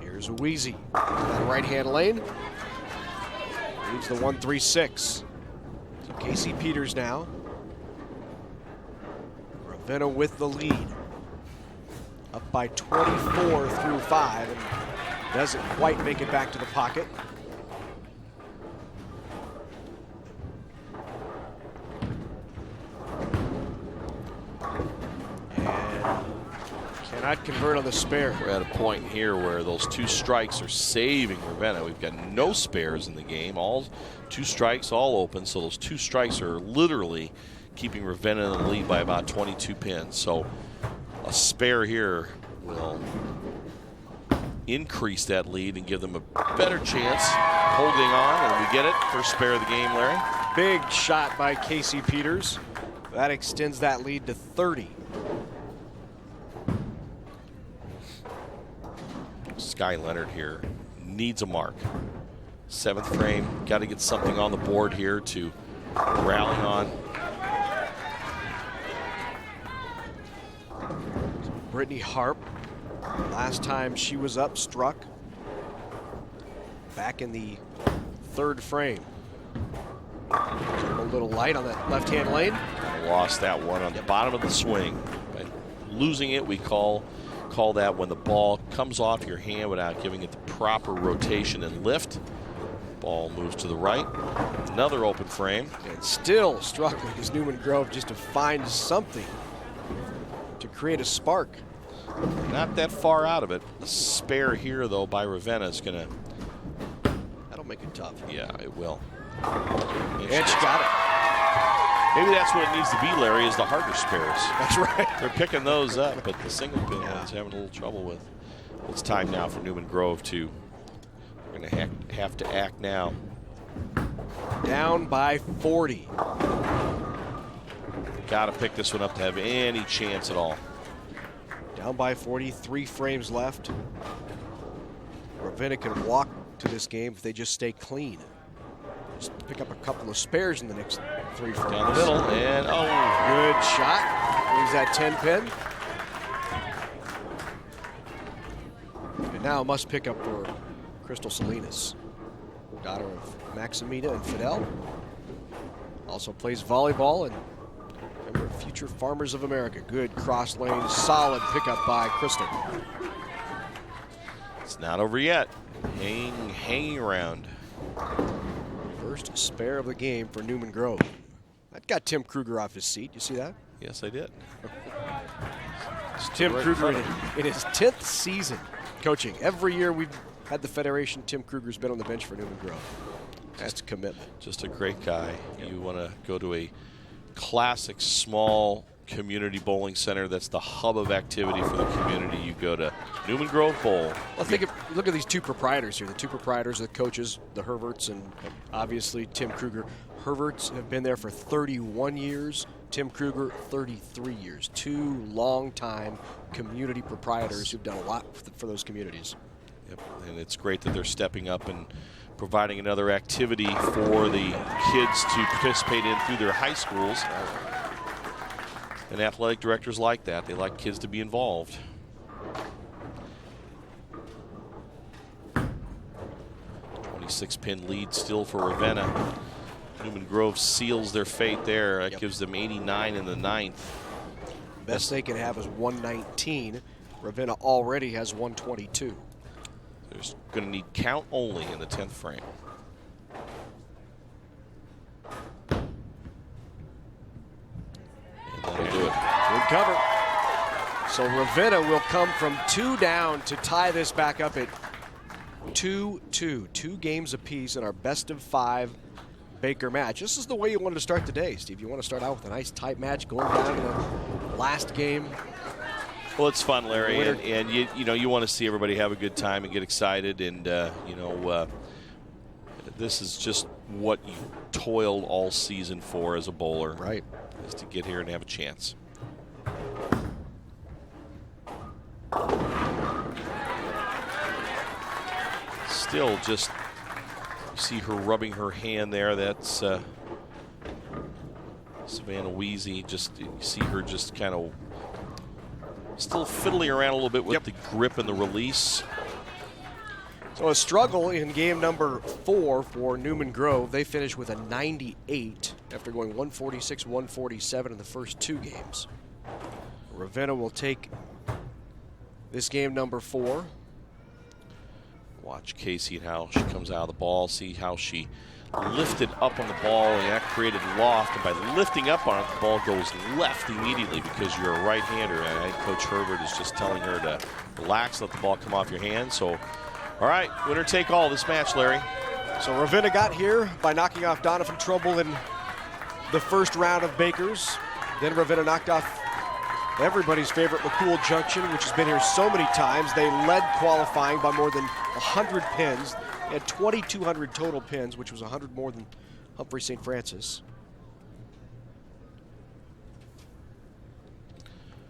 Here's Wheezy in that right-hand lane. Leads the 1-3-6. So Casey Peters now. Ravenna with the lead. Up by 24 through 5, and doesn't quite make it back to the pocket. Cannot convert on the spare. We're at a point here where those 2 strikes are saving Ravenna. We've got no spares in the game. All 2 strikes, all open. So those 2 strikes are literally keeping Ravenna in the lead by about 22 pins. So a spare here will increase that lead and give them a better chance holding on. And we get it. First spare of the game, Larry. Big shot by Casey Peters. That extends that lead to 30. Sky Leonard here needs a mark. 7th frame, got to get something on the board here to rally on. Brittany Harp, last time she was up, struck back in the 3rd frame. A little light on that left-hand lane. Lost that one on the bottom of the swing. By losing it, we call that when the ball comes off your hand without giving it the proper rotation and lift. Ball moves to the right. Another open frame. And still struggling is Newman Grove just to find something to create a spark. Not that far out of it. A spare here, though, by Ravenna is going to... That'll make it tough. Yeah, it will. And she got it. Maybe that's what it needs to be, Larry, is the harder spares. That's right. They're picking those up, but the single pin one's having a little trouble with. It's time now for Newman Grove to... We're going to have to act now. Down by 40. Got to pick this one up to have any chance at all. Down by 40, 3 frames left. Ravenna can walk to this game if they just stay clean. Just pick up a couple of spares in the next 3 frames. Down the middle, and good shot. Brings that 10 pin. And now must pick up for Crystal Salinas, daughter of Maximina and Fidel. Also plays volleyball and member of Future Farmers of America. Good cross lane, solid pickup by Crystal. It's not over yet. Hanging around. First spare of the game for Newman Grove. That got Tim Kruger off his seat. You see that? Yes, I did. It's Tim Kruger in his 10th season coaching. Every year we've had the Federation, Tim Kruger's been on the bench for Newman Grove. That's commitment. Just a great guy. You want to go to a classic small community bowling center that's the hub of activity for the community. You go to Newman Grove Bowl. Well, look at these 2 proprietors here. The 2 proprietors are the coaches, the Herverts and obviously Tim Kruger. Herverts have been there for 31 years. Tim Kruger, 33 years. 2 long-time community proprietors who've done a lot for those communities. Yep, and it's great that they're stepping up and providing another activity for the kids to participate in through their high schools. And athletic directors like that. They like kids to be involved. .26-pin lead still for Ravenna. Newman Grove seals their fate there. That gives them 89 in the 9th. Best they can have is 119. Ravenna already has 122. There's going to need count only in the 10th frame. And that'll do it. Good cover. So Ravenna will come from 2 down to tie this back up at 2-2. 2 games apiece in our best of 5 Baker match. This is the way you wanted to start the day, Steve. You want to start out with a nice tight match going down to the last game. Well, it's fun, Larry, and you want to see everybody have a good time and get excited, and this is just what you toiled all season for as a bowler, right? Is to get here and have a chance. Still, just see her rubbing her hand there. That's Savannah Weezy. Just you see her just kind of. Still fiddling around a little bit with the grip and the release. So a struggle in game number 4 for Newman Grove. They finished with a 98 after going 146, 147 in the first 2 games. Ravenna will take this game number 4. Watch Casey and how she comes out of the ball. See how she lifted up on the ball, and that created loft. And by lifting up on it, the ball goes left immediately because you're a right-hander. And I think Coach Herbert is just telling her to relax, let the ball come off your hand. So, all right, winner take all this match, Larry. So Ravenna got here by knocking off Donovan Trumbull in the first round of Bakers. Then Ravenna knocked off everybody's favorite McCool Junction, which has been here so many times. They led qualifying by more than 100 pins. They had 2,200 total pins, which was 100 more than Humphrey St. Francis.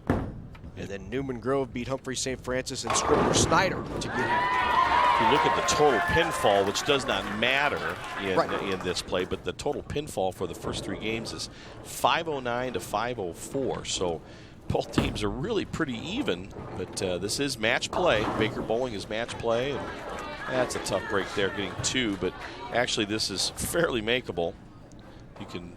And then Newman Grove beat Humphrey St. Francis and Scribner Snyder to get in. If you look at the total pinfall, which does not matter in this play, but the total pinfall for the first 3 games is 509 to 504. So both teams are really pretty even, but this is match play. Baker Bowling is match play, and that's a tough break there, getting 2, but actually this is fairly makeable. You can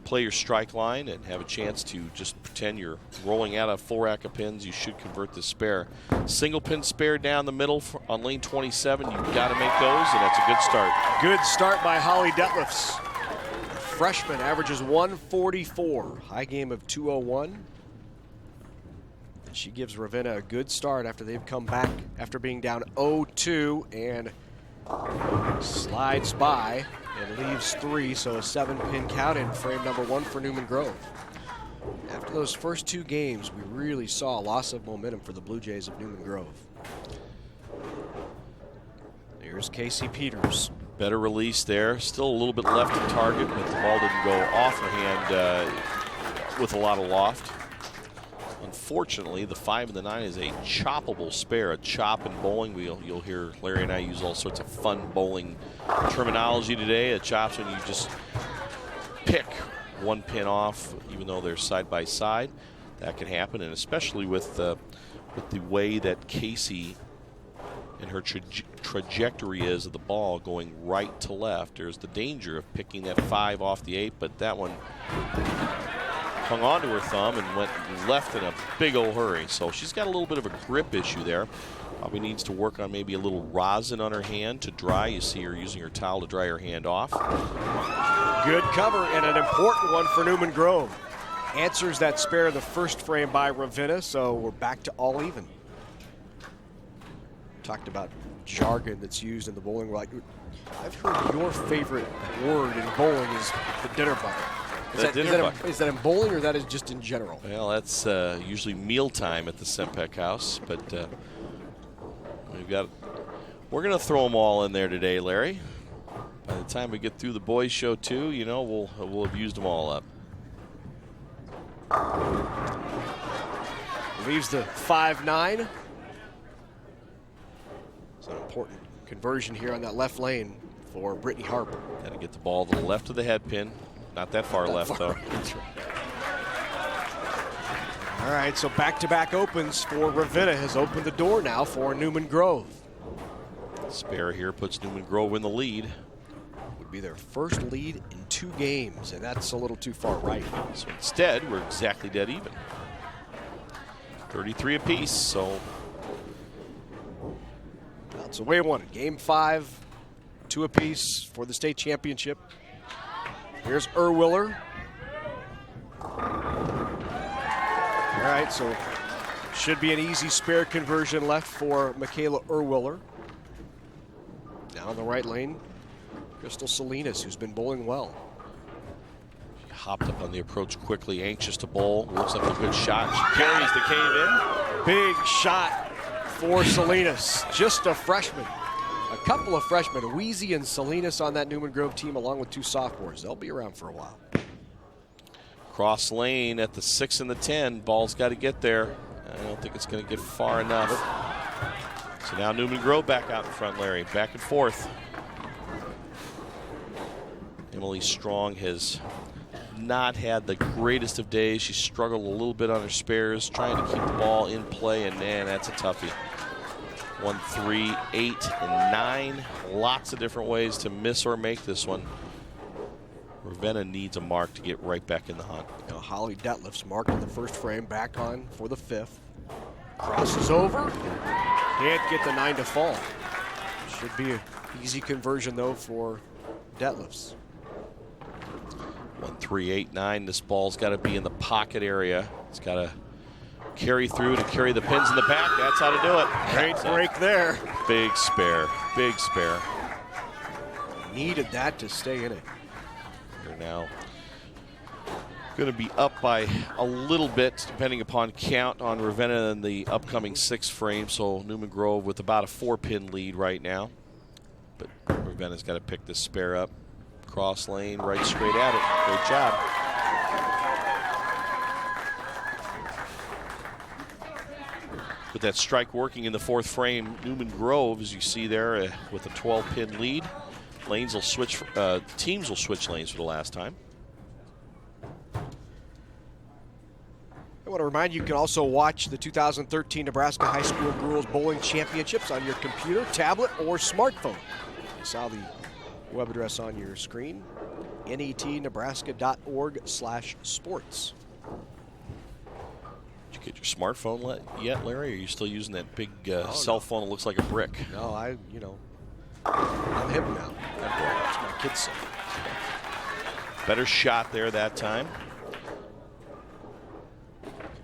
play your strike line and have a chance to just pretend you're rolling out a full rack of pins. You should convert the spare. Single pin spare down the middle on lane 27. You've got to make those, and that's a good start. Good start by Holly Detlefs. The freshman averages 144, high game of 201. And she gives Ravenna a good start after they've come back after being down 0-2 and slides by and leaves 3, so a 7-pin count in frame number 1 for Newman Grove. After those first 2 games, we really saw a loss of momentum for the Blue Jays of Newman Grove. Here's Casey Peters. Better release there. Still a little bit left to target, but the ball didn't go off her hand with a lot of loft. Unfortunately, the 5 and the 9 is a choppable spare, a chop in bowling. You'll hear Larry and I use all sorts of fun bowling terminology today. A chop's when you just pick 1 pin off, even though they're side by side. That can happen, and especially with the way that Casey and her trajectory is of the ball going right to left. There's the danger of picking that 5 off the 8, but that one hung on to her thumb and went left in a big old hurry. So she's got a little bit of a grip issue there. Probably needs to work on maybe a little rosin on her hand to dry. You see her using her towel to dry her hand off. Good cover and an important one for Newman Grove. Answers that spare the first frame by Ravenna, so we're back to all even. Talked about jargon that's used in the bowling world. I've heard your favorite word in bowling is the dinner bucket. Is that in bowling, or that is just in general? Well, that's usually mealtime at the Sempec house, but we're going to throw them all in there today, Larry. By the time we get through the boys' show too, you know, we'll have used them all up. Leaves the 5-9. It's an important conversion here on that left lane for Brittany Harper. Got to get the ball to the left of the head pin. Not that far left, though. That's right. All right, so back-to-back opens for Ravenna has opened the door now for Newman Grove. Spare here puts Newman Grove in the lead. Would be their first lead in 2 games, and that's a little too far right. So instead, we're exactly dead even. 33 apiece, so. That's the way it wanted. Game 5, 2 apiece for the state championship. Here's Erwiller. All right, so should be an easy spare conversion left for Michaela Erwiller. Now in the right lane, Crystal Salinas, who's been bowling well. She hopped up on the approach quickly, anxious to bowl. Looks like a good shot. She carries the cave in. Big shot for Salinas, just a freshman. A couple of freshmen, Weezy and Salinas on that Newman Grove team, along with 2 sophomores. They'll be around for a while. Cross lane at the 6 and the 10. Ball's got to get there. I don't think it's going to get far enough. So now Newman Grove back out in front, Larry. Back and forth. Emily Strong has not had the greatest of days. She struggled a little bit on her spares, trying to keep the ball in play, and man, that's a toughie. 1, 3, 8, and 9. Lots of different ways to miss or make this one. Ravenna needs a mark to get right back in the hunt. Now Holly Detlefs marked in the first frame, back on for the 5th. Crosses over. Can't get the 9 to fall. Should be an easy conversion, though, for Detlefs. 1, 3, 8, 9. This ball's got to be in the pocket area. It's got to carry through to carry the pins in the back. That's how to do it. Great break there. Big spare. Big spare. Needed that to stay in it. They're now going to be up by a little bit, depending upon count on Ravenna in the upcoming 6th frame. So Newman Grove with about a 4-pin lead right now. But Ravenna's got to pick this spare up. cross lane, right straight at it. Great job. With that strike working in the fourth frame, Newman Grove, as you see there, with a 12-pin lead. Lanes will switch. Teams will switch lanes for the last time. I want to remind you, you can also watch the 2013 Nebraska High School Girls Bowling Championships on your computer, tablet, or smartphone. You saw the web address on your screen, netnebraska.org/sports. Did you get your smartphone yet, Larry? Or are you still using that big cell phone that looks like a brick? No, I'm hip now. That's my kid's son. Better shot there that time.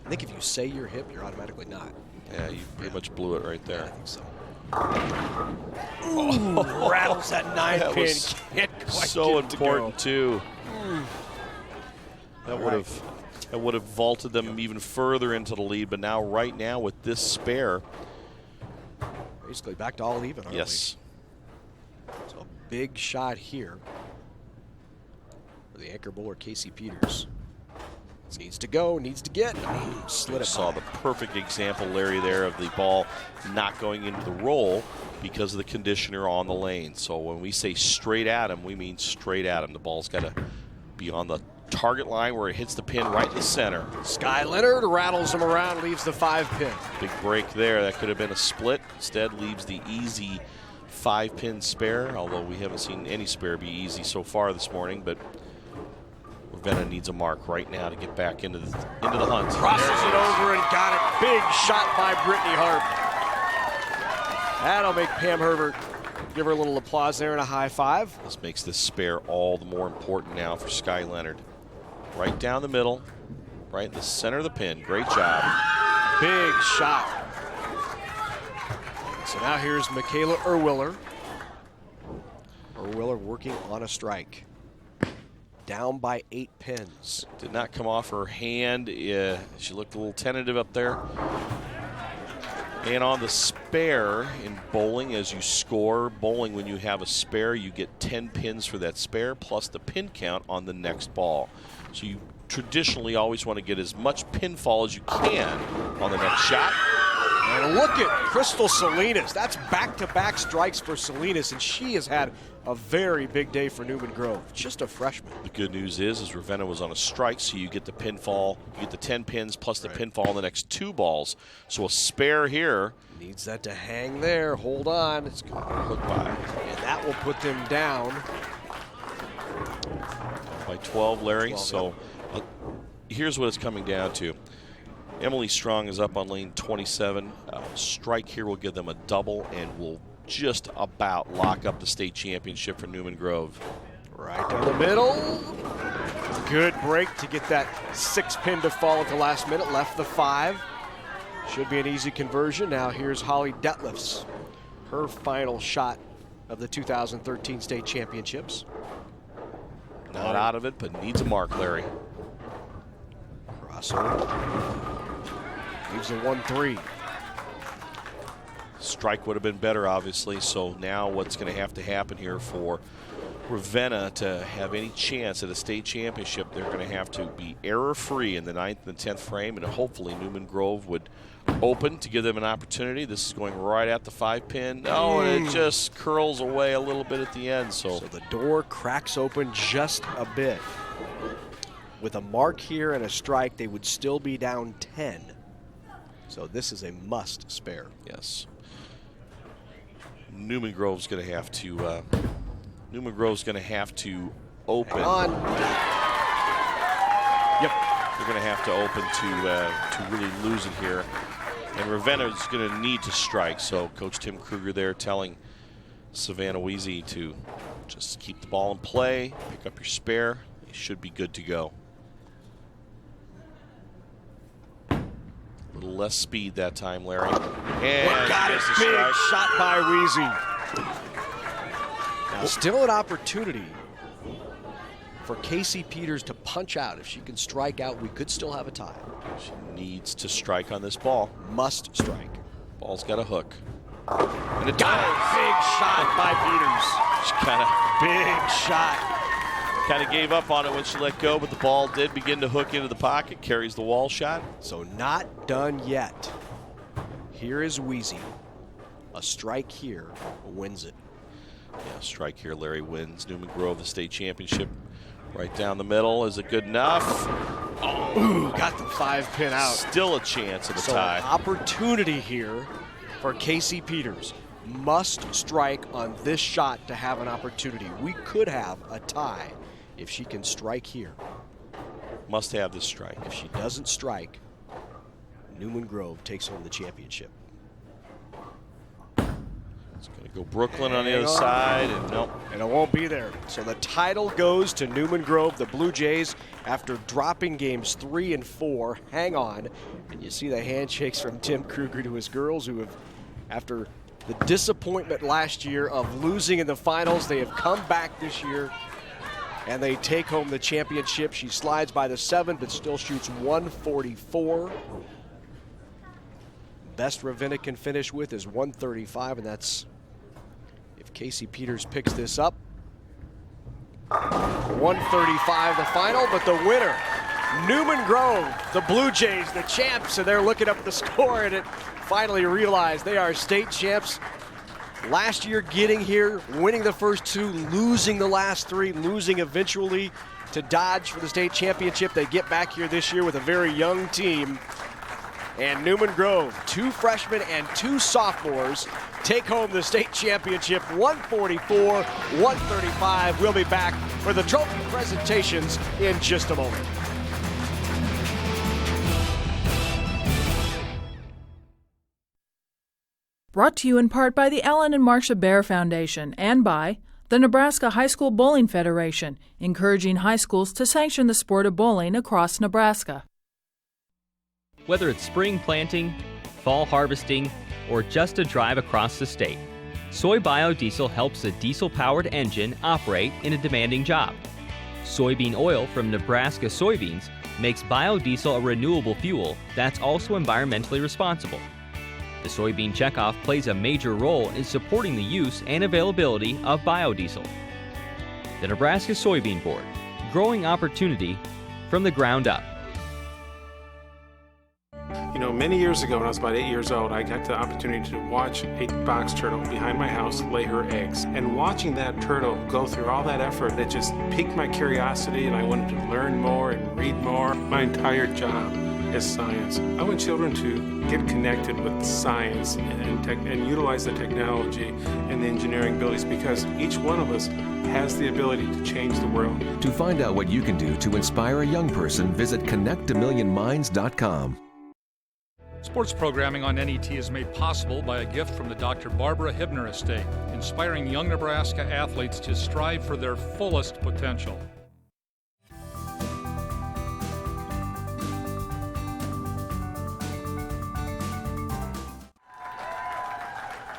I think if you say you're hip, you're automatically not. Yeah, you pretty much blew it right there. Yeah, I think so. Ooh, rattles that 9-pin. So important too. That would have vaulted them even further into the lead. But now, right now, with this spare, basically back to all even. Yes. So a big shot here for the anchor bowler Casey Peters. Needs to go, needs to get. Slid it. Saw the perfect example, Larry, there of the ball not going into the roll because of the conditioner on the lane. So when we say straight at him, we mean straight at him. The ball's got to be on the target line where it hits the pin right in the center. Sky Leonard rattles him around, leaves the 5-pin. Big break there. That could have been a split. Instead, leaves the easy 5-pin spare, although we haven't seen any spare be easy so far this morning. But Ravenna needs a mark right now to get back into the hunt. Crosses it over and got it. Big shot by Brittany Harp. That'll make Pam Herbert give her a little applause there and a high five. This makes this spare all the more important now for Sky Leonard. Right down the middle, right in the center of the pin. Great job. Big shot. So now here's Michaela Erwiller. Erwiller working on a strike. Down by 8 pins. Did not come off her hand. She looked a little tentative up there. And on the spare in bowling, as you score bowling, when you have a spare, you get 10 pins for that spare plus the pin count on the next ball. So you traditionally always want to get as much pinfall as you can on the next shot. And look at Crystal Salinas. That's back-to-back strikes for Salinas, and she has had a very big day for Newman Grove. Just a freshman. The good news is Ravenna was on a strike, so you get the pinfall, you get the 10 pins plus the pinfall on the next 2 balls. So a spare here. Needs that to hang there. Hold on. It's going to hook by. And that will put them down. By 12, Larry. 12, so here's what it's coming down to. Emily Strong is up on lane 27. Strike here will give them a double and will just about lock up the state championship for Newman Grove. Right down the middle. Good break to get that 6-pin to fall at the last minute. Left the 5. Should be an easy conversion. Now here's Holly Detlefs. Her final shot of the 2013 state championships. Not out of it, but needs a mark, Larry. Crossover. Leaves a 1-3. Strike would have been better, obviously. So now what's going to happen here for Ravenna to have any chance at a state championship, they're going to have to be error-free in the 9th and the 10th frame, and hopefully Newman Grove would open to give them an opportunity. This is going right at the 5-pin. Oh, and it just curls away a little bit at the end. So the door cracks open just a bit. With a mark here and a strike, they would still be down 10. So this is a must spare. Yes. Newman Grove's going to have to. Newman Grove's going to have to open. Hang on. Yep. They're going to have to open to really lose it here, and Ravenna's going to need to strike. So Coach Tim Kruger there telling Savannah Weezy to just keep the ball in play, pick up your spare. They should be good to go. A little less speed that time, Larry. And got it. Big shot by Weezy. Now still an opportunity for Casey Peters to punch out. If she can strike out, we could still have a tie. She needs to strike on this ball. Must strike. Ball's got a hook. And it got it. Big shot by Peters. She kind of big shot. Kind of gave up on it when she let go, but the ball did begin to hook into the pocket, carries the wall shot. So not done yet. Here is Wheezy. A strike here wins it. Yeah, strike here, Larry wins. Newman Grove, the state championship. Right down the middle. Is it good enough? Oh, ooh, got the 5-pin out. Still a chance of a so tie. An opportunity here for Casey Peters. Must strike on this shot to have an opportunity. We could have a tie if she can strike here. Must have this strike. If she doesn't strike, Newman Grove takes home the championship. It's going to go Brooklyn on the other side, and nope. And it won't be there. So the title goes to Newman Grove. The Blue Jays, after dropping games 3 and 4, hang on. And you see the handshakes from Tim Kruger to his girls, who have, after the disappointment last year of losing in the finals, they have come back this year, and they take home the championship. She slides by the 7, but still shoots 144. Best Ravenna can finish with is 135, and that's if Casey Peters picks this up. 135 the final, but the winner, Newman Grove, the Blue Jays, the champs, and they're looking up at the score, and it finally realized they are state champs. Last year getting here, winning the first 2, losing the last 3, losing eventually to Dodge for the state championship. They get back here this year with a very young team. And Newman Grove, 2 freshmen and 2 sophomores, take home the state championship, 144-135. We'll be back for the trophy presentations in just a moment. Brought to you in part by the Ellen and Marcia Bear Foundation and by the Nebraska High School Bowling Federation, encouraging high schools to sanction the sport of bowling across Nebraska. Whether it's spring planting, fall harvesting, or just a drive across the state, soy biodiesel helps a diesel-powered engine operate in a demanding job. Soybean oil from Nebraska soybeans makes biodiesel a renewable fuel that's also environmentally responsible. The soybean checkoff plays a major role in supporting the use and availability of biodiesel. The Nebraska Soybean Board, growing opportunity from the ground up. You know, many years ago when I was about 8 years old, I got the opportunity to watch a box turtle behind my house lay her eggs. And watching that turtle go through all that effort, that just piqued my curiosity, and I wanted to learn more and read more. My entire job is science. I want children to get connected with science and utilize the technology and the engineering abilities, because each one of us has the ability to change the world. To find out what you can do to inspire a young person, visit connectamillionminds.com. Sports programming on NET is made possible by a gift from the Dr. Barbara Hibner Estate, inspiring young Nebraska athletes to strive for their fullest potential.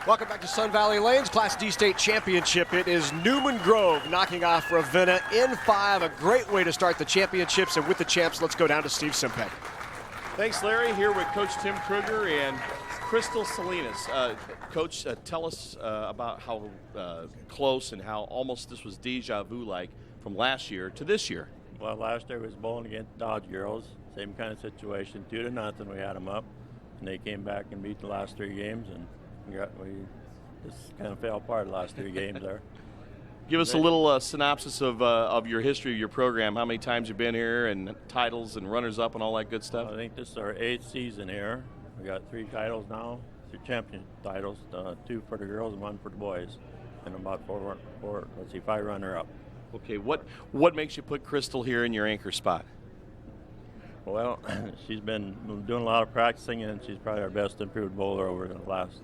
Welcome back to Sun Valley Lanes Class D State Championship. It is Newman Grove knocking off Ravenna in 5. A great way to start the championships. And with the champs, let's go down to Steve Simpek. Thanks, Larry. Here with Coach Tim Kruger and Crystal Salinas. Coach, tell us about how close and how almost this was deja vu-like from last year to this year. Well, last year was bowling against Dodge girls. Same kind of situation, 2-0. We had them up, and they came back and beat the last 3 games, and we just kind of fell apart the last 3 games there. Give us a little synopsis of your history of your program. How many times you've been here, and titles and runners-up and all that good stuff? I think this is our 8th season here. We got 3 titles now, 3 champion titles, 2 for the girls and 1 for the boys, and about 5 runner-up. Okay, what makes you put Crystal here in your anchor spot? Well, she's been doing a lot of practicing, and she's probably our best improved bowler over the last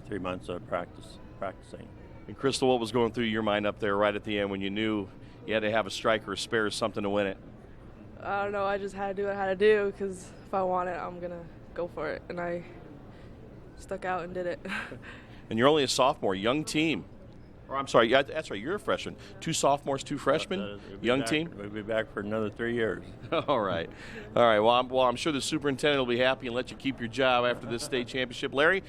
3 months of practicing. And Crystal, what was going through your mind up there right at the end when you knew you had to have a strike or a spare or something to win it? I don't know. I just had to do what I had to do, because if I want it, I'm going to go for it. And I stuck out and did it. And you're only a sophomore, young team. Or I'm sorry, that's right, you're a freshman. 2 sophomores, 2 freshmen, young team? We'll be back for another 3 years. All right. Well, I'm sure the superintendent will be happy and let you keep your job after this state championship. Larry,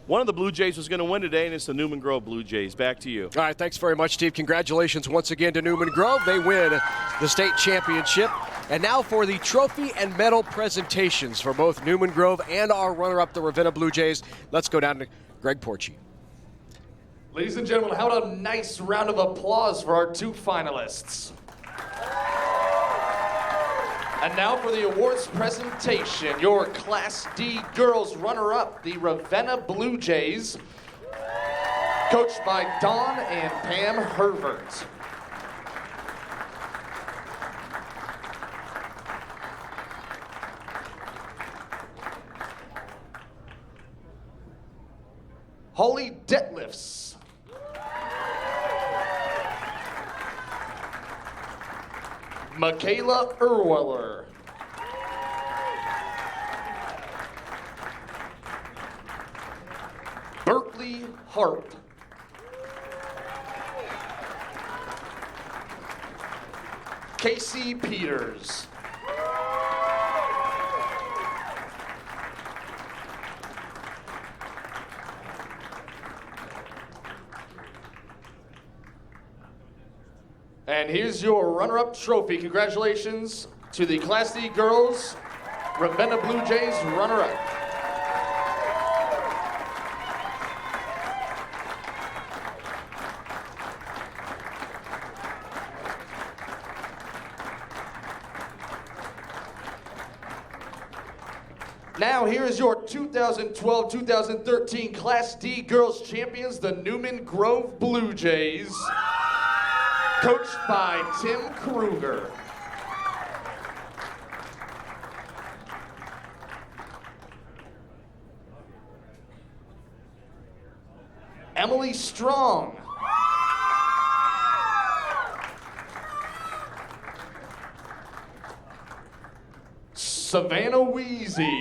one of the Blue Jays was going to win today, and it's the Newman Grove Blue Jays. Back to you. All right, thanks very much, Steve. Congratulations once again to Newman Grove. They win the state championship. And now for the trophy and medal presentations for both Newman Grove and our runner-up, the Ravenna Blue Jays. Let's go down to Greg Porci. Ladies and gentlemen, how about a nice round of applause for our two finalists? And now for the awards presentation, your Class D girls runner-up, the Ravenna Blue Jays, coached by Dawn and Pam Hervert. Holly Detlefs. Michaela Erweller. Berkeley Harp. Casey Peters. And here's your runner-up trophy. Congratulations to the Class D girls, Ravenna Blue Jays runner-up. Now here is your 2012-2013 Class D girls champions, the Newman Grove Blue Jays, coached by Tim Kruger. Emily Strong. Savannah Weezy.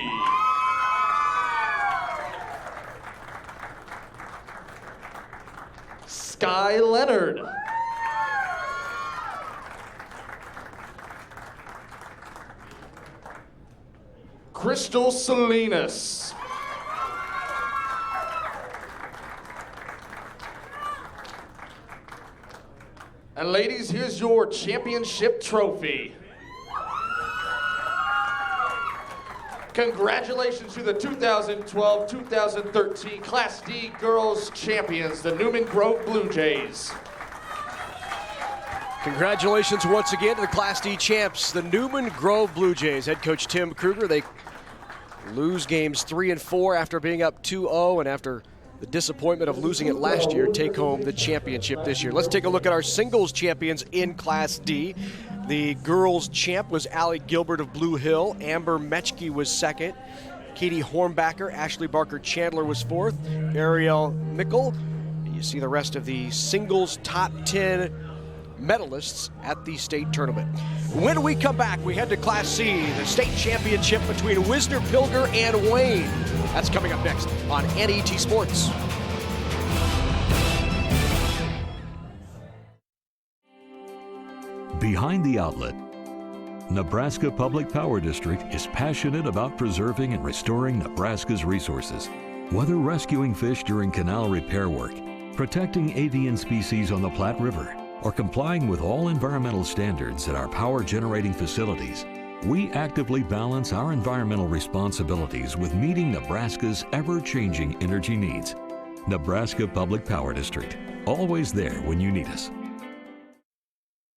Sky Leonard. Crystal Salinas. And ladies, here's your championship trophy. Congratulations to the 2012-2013 Class D girls champions, the Newman Grove Blue Jays. Congratulations once again to the Class D champs, the Newman Grove Blue Jays. Head coach Tim Kruger, they lose games 3 and 4 after being up 2-0, and after the disappointment of losing it last year, take home the championship this year. Let's take a look at our singles champions in Class D. The girls champ was Allie Gilbert of Blue Hill. Amber Metchke was second. Katie Hornbacker, Ashley Barker Chandler was fourth. Ariel Mickle. You see the rest of the singles top 10 medalists at the state tournament. When we come back, we head to Class C, the state championship between Wisner, Pilger, and Wayne. That's coming up next on NET Sports. Behind the Outlet, Nebraska Public Power District is passionate about preserving and restoring Nebraska's resources. Whether rescuing fish during canal repair work, protecting avian species on the Platte River, or complying with all environmental standards at our power generating facilities, we actively balance our environmental responsibilities with meeting Nebraska's ever-changing energy needs. Nebraska Public Power District, always there when you need us.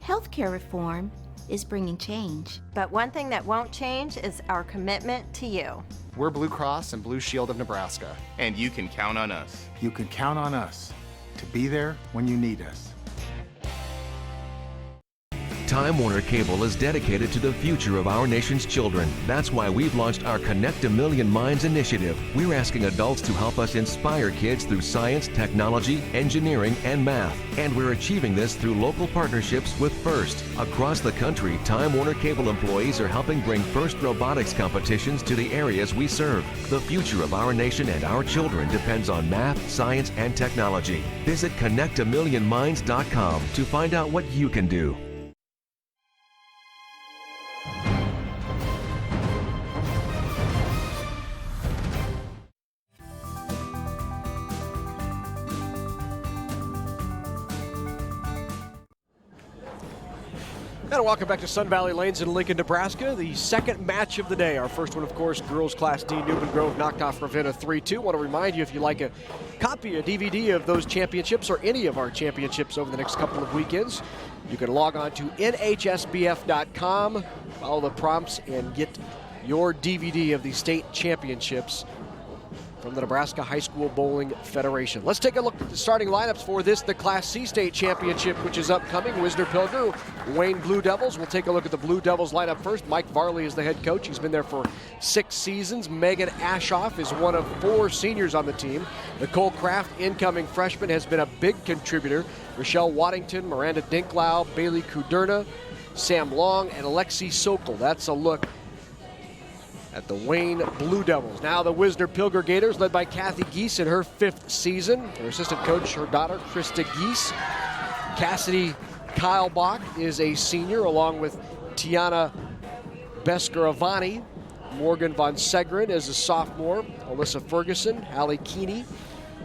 Healthcare reform is bringing change. But one thing that won't change is our commitment to you. We're Blue Cross and Blue Shield of Nebraska. And you can count on us. You can count on us to be there when you need us. Time Warner Cable is dedicated to the future of our nation's children. That's why we've launched our Connect a Million Minds initiative. We're asking adults to help us inspire kids through science, technology, engineering, and math. And we're achieving this through local partnerships with FIRST. Across the country, Time Warner Cable employees are helping bring FIRST robotics competitions to the areas we serve. The future of our nation and our children depends on math, science, and technology. Visit connectamillionminds.com to find out what you can do. And welcome back to Sun Valley Lanes in Lincoln, Nebraska. The second match of the day. Our first one, of course, girls Class D. Newman Grove knocked off Ravenna 3-2. Want to remind you, if you like a copy, a DVD of those championships or any of our championships over the next couple of weekends, you can log on to NHSBF.com, follow the prompts, and get your DVD of the state championships from the Nebraska High School Bowling Federation. Let's take a look at the starting lineups for this, the Class C state championship, which is upcoming. Wisner Pilger, Wayne Blue Devils. We'll take a look at the Blue Devils lineup first. Mike Varley is the head coach. He's been there for 6 seasons. Megan Ashoff is one of 4 seniors on the team. Nicole Kraft, incoming freshman, has been a big contributor. Rochelle Waddington, Miranda Dinklau, Bailey Kuderna, Sam Long, and Alexi Sokol. That's a look at the Wayne Blue Devils. Now the Wisner Pilger Gators, led by Kathy Geese in her 5th season. Her assistant coach, her daughter, Krista Geese. Cassidy Kylebach is a senior, along with Tiana Bescaravani. Morgan Von Segren is a sophomore. Alyssa Ferguson, Hallie Keeney,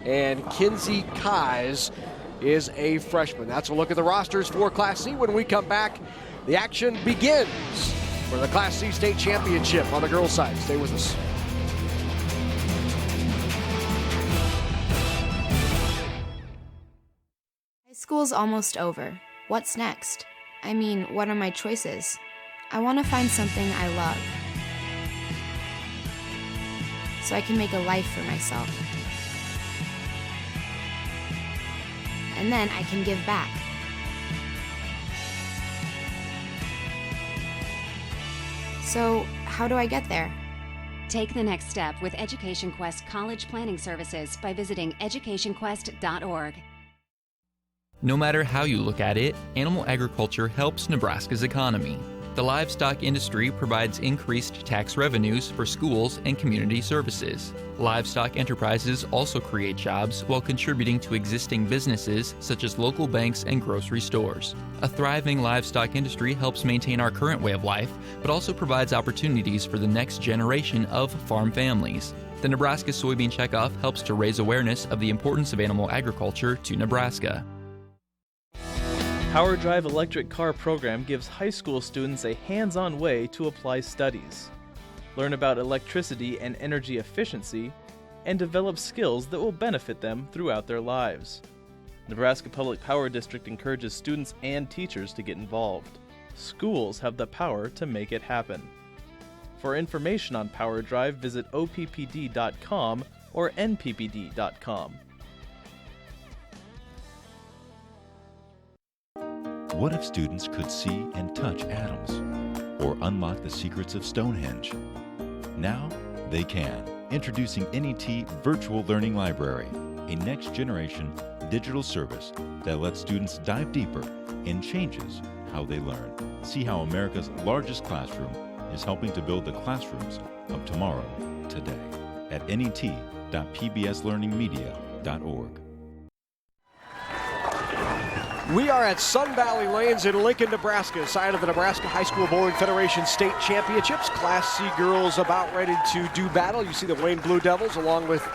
and Kinsey Kais is a freshman. That's a look at the rosters for Class C. When we come back, the action begins for the Class C state championship on the girls' side. Stay with us. High school's almost over. What's next? I mean, what are my choices? I want to find something I love, so I can make a life for myself. And then I can give back. So, how do I get there? Take the next step with Education Quest College Planning Services by visiting educationquest.org. No matter how you look at it, animal agriculture helps Nebraska's economy. The livestock industry provides increased tax revenues for schools and community services. Livestock enterprises also create jobs while contributing to existing businesses such as local banks and grocery stores. A thriving livestock industry helps maintain our current way of life, but also provides opportunities for the next generation of farm families. The Nebraska Soybean Checkoff helps to raise awareness of the importance of animal agriculture to Nebraska. Power Drive Electric Car program gives high school students a hands-on way to apply studies, learn about electricity and energy efficiency, and develop skills that will benefit them throughout their lives. Nebraska Public Power District encourages students and teachers to get involved. Schools have the power to make it happen. For information on Power Drive, visit oppd.com or nppd.com. What if students could see and touch atoms, or unlock the secrets of Stonehenge? Now they can. Introducing NET Virtual Learning Library, a next-generation digital service that lets students dive deeper and changes how they learn. See how America's largest classroom is helping to build the classrooms of tomorrow today at net.pbslearningmedia.org. We are at Sun Valley Lanes in Lincoln, Nebraska, side of the Nebraska High School Bowling Federation State Championships. Class C girls about ready to do battle. You see the Wayne Blue Devils along with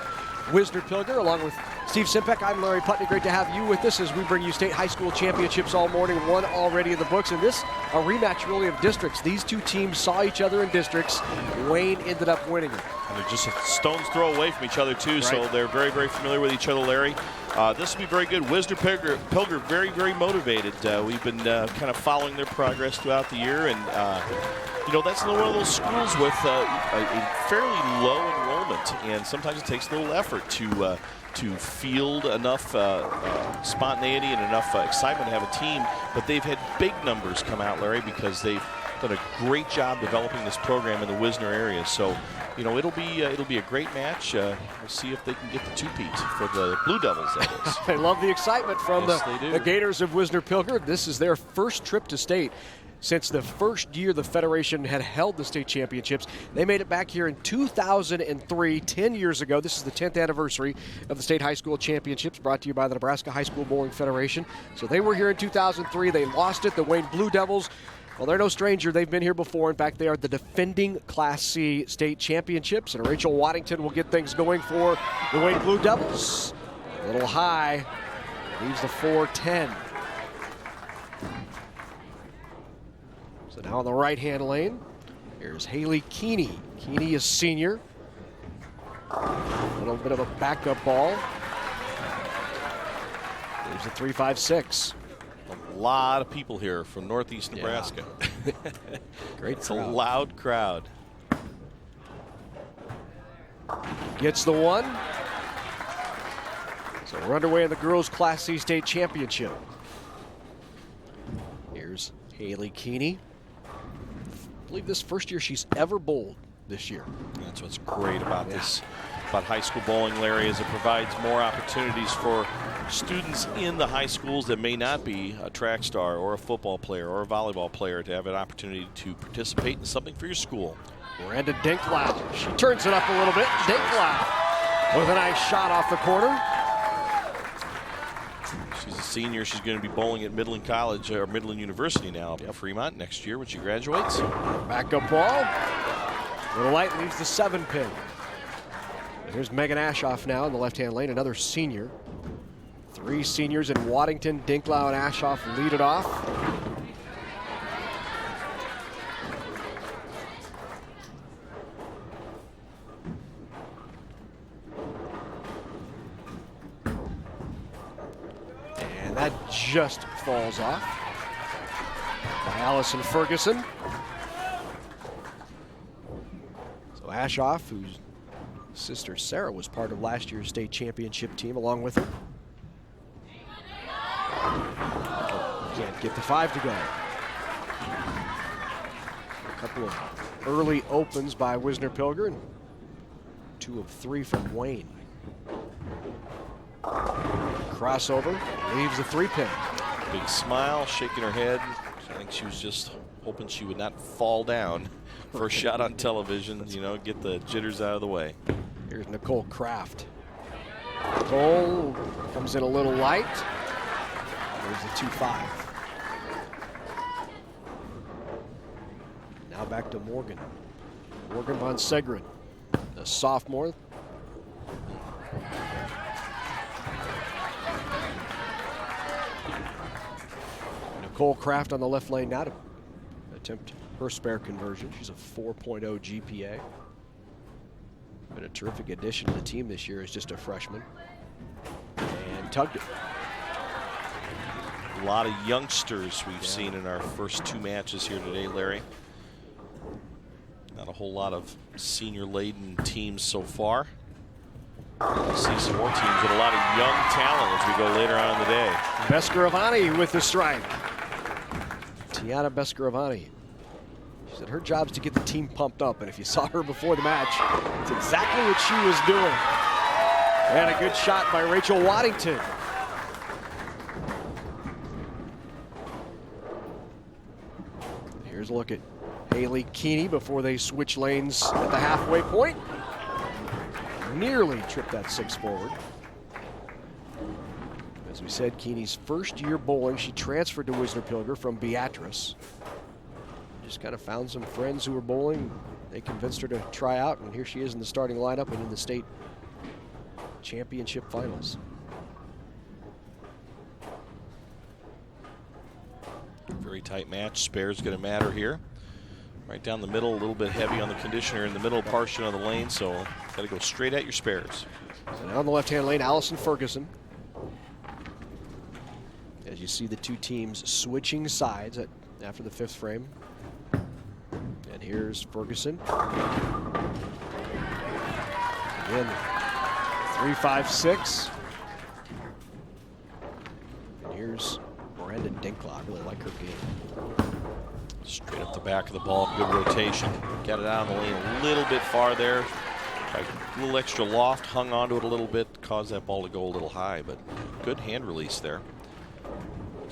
Wisner Pilger, along with Steve Simpek. I'm Larry Putney. Great to have you with us as we bring you state high school championships all morning. One already in the books, and this a rematch really of districts. These two teams saw each other in districts. Wayne ended up winning it. And they're just a stone's throw away from each other too, right. So they're very, very familiar with each other, Larry. This will be very good. Wisner Pilger very, very motivated. We've been kind of following their progress throughout the year, and you know, that's one of those schools with a fairly low enrollment, and sometimes it takes a little effort to field enough spontaneity and enough excitement to have a team. But they've had big numbers come out, Larry, because they've done a great job developing this program in the Wisner area. So, you know, it'll be a great match. We'll see if they can get the two-peat for the Blue Devils, that is. They love the excitement from yes, the Gators of Wisner Pilger. This is their first trip to state since the first year the Federation had held the state championships. They made it back here in 2003, 10 years ago. This is the 10th anniversary of the state high school championships, brought to you by the Nebraska High School Bowling Federation. So they were here in 2003. They lost it. The Wayne Blue Devils, well, they're no stranger. They've been here before. In fact, they are the defending Class C state championships. And Rachel Waddington will get things going for the Wayne Blue Devils. A little high. Leaves the 4-10. So now on the right-hand lane, here's Haley Keeney. Keeney is senior. A little bit of a backup ball. There's a 3.56. A lot of people here from Northeast Nebraska. Yeah. Great It's crowd. a loud crowd. Gets the one. So we're underway in the girls' Class C state championship. Here's Haley Keeney. I believe this first year she's ever bowled this year. That's what's great about this, about high school bowling, Larry, is it provides more opportunities for students in the high schools that may not be a track star or a football player or a volleyball player to have an opportunity to participate in something for your school. Miranda Dinklau. She turns it up a little bit. Dinklau with a nice shot off the corner. She's a senior. She's going to be bowling at Midland College or Midland University now up in Fremont next year when she graduates. Backup ball. Little light leaves the 7-pin. Here's Megan Ashoff now in the left-hand lane, another senior. 3 seniors in Waddington. Dinklau and Ashoff lead it off. And that just falls off by Allison Ferguson. So Ashoff, whose sister Sarah was part of last year's state championship team along with her. Can't get the 5 to go. A couple of early opens by Wisner Pilger, and 2 of 3 from Wayne. Crossover, leaves the 3-pin. Big smile, shaking her head. I think she was just hoping she would not fall down. First shot on television, you know, get the jitters out of the way. Here's Nicole Kraft. Nicole comes in a little light. There's the 2-5. Now back to Morgan. Morgan von Segren, the sophomore. Nicole Kraft on the left lane now to attempt her spare conversion. She's a 4.0 GPA. Been a terrific addition to the team this year as just a freshman. And tugged it. A lot of youngsters we've seen in our first 2 matches here today, Larry. Not a whole lot of senior-laden teams so far. We'll see some more teams with a lot of young talent as we go later on in the day. Bescaravani with the strike. Tiana Bescaravani. She said her job's to get the team pumped up, and if you saw her before the match, it's exactly what she was doing. And a good shot by Rachel Waddington. Here's a look at Haley Keeney before they switch lanes at the halfway point. Nearly tripped that 6 forward. As we said, Keeney's first year bowling. She transferred to Wisner Pilger from Beatrice. Just kind of found some friends who were bowling. They convinced her to try out, and here she is in the starting lineup and in the state championship finals. Very tight match. Spare's going to matter here. Right down the middle, a little bit heavy on the conditioner in the middle portion of the lane, so got to go straight at your spares. So now on the left-hand lane, Allison Ferguson. As you see the 2 teams switching sides after the 5th frame. And here's Ferguson. Again, 3.56. And here's Miranda Dinklau. I really like her game. Straight up the back of the ball, good rotation. Got it out of the lane a little bit far there. A little extra loft, hung onto it a little bit, caused that ball to go a little high, but good hand release there.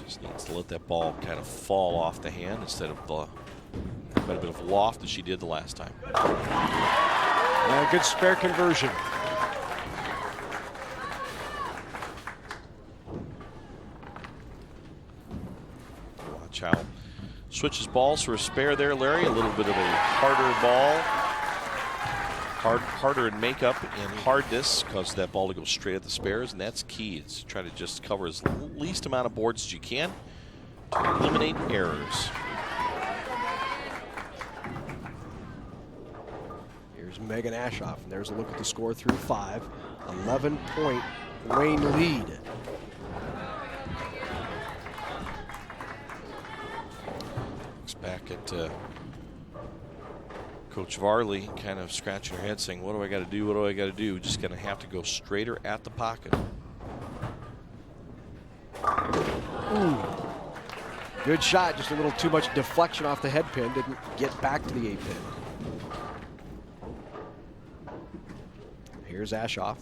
Just needs to let that ball kind of fall off the hand instead of quite a bit of loft as she did the last time. Good spare conversion. Watch how switches balls for a spare there, Larry. A little bit of a harder ball. Harder in makeup and hardness causes that ball to go straight at the spares, and that's key. It's try to just cover as least amount of boards as you can to eliminate errors. Megan Ashoff. And there's a look at the score through 5. 11-point Wayne lead. Looks back at Coach Varley kind of scratching her head saying, what do I got to do? What do I got to do? Just going to have to go straighter at the pocket. Ooh. Good shot, just a little too much deflection off the head pin. Didn't get back to the 8-pin. Here's Ashoff.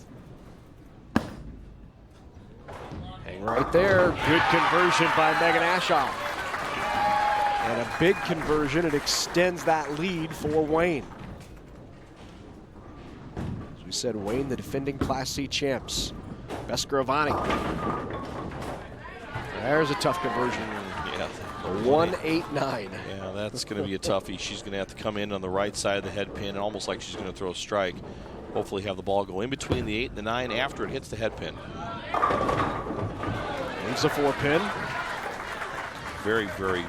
Hang right there. Good conversion by Megan Ashoff. And a big conversion. It extends that lead for Wayne. As we said, Wayne, the defending Class C champs. Bescaravani. There's a tough conversion. Yeah. 1-8-9. Yeah, that's going to be a toughie. She's going to have to come in on the right side of the head pin, almost like she's going to throw a strike. Hopefully have the ball go in between the 8 and the 9 after it hits the head pin. Leaves the 4-pin. Very, very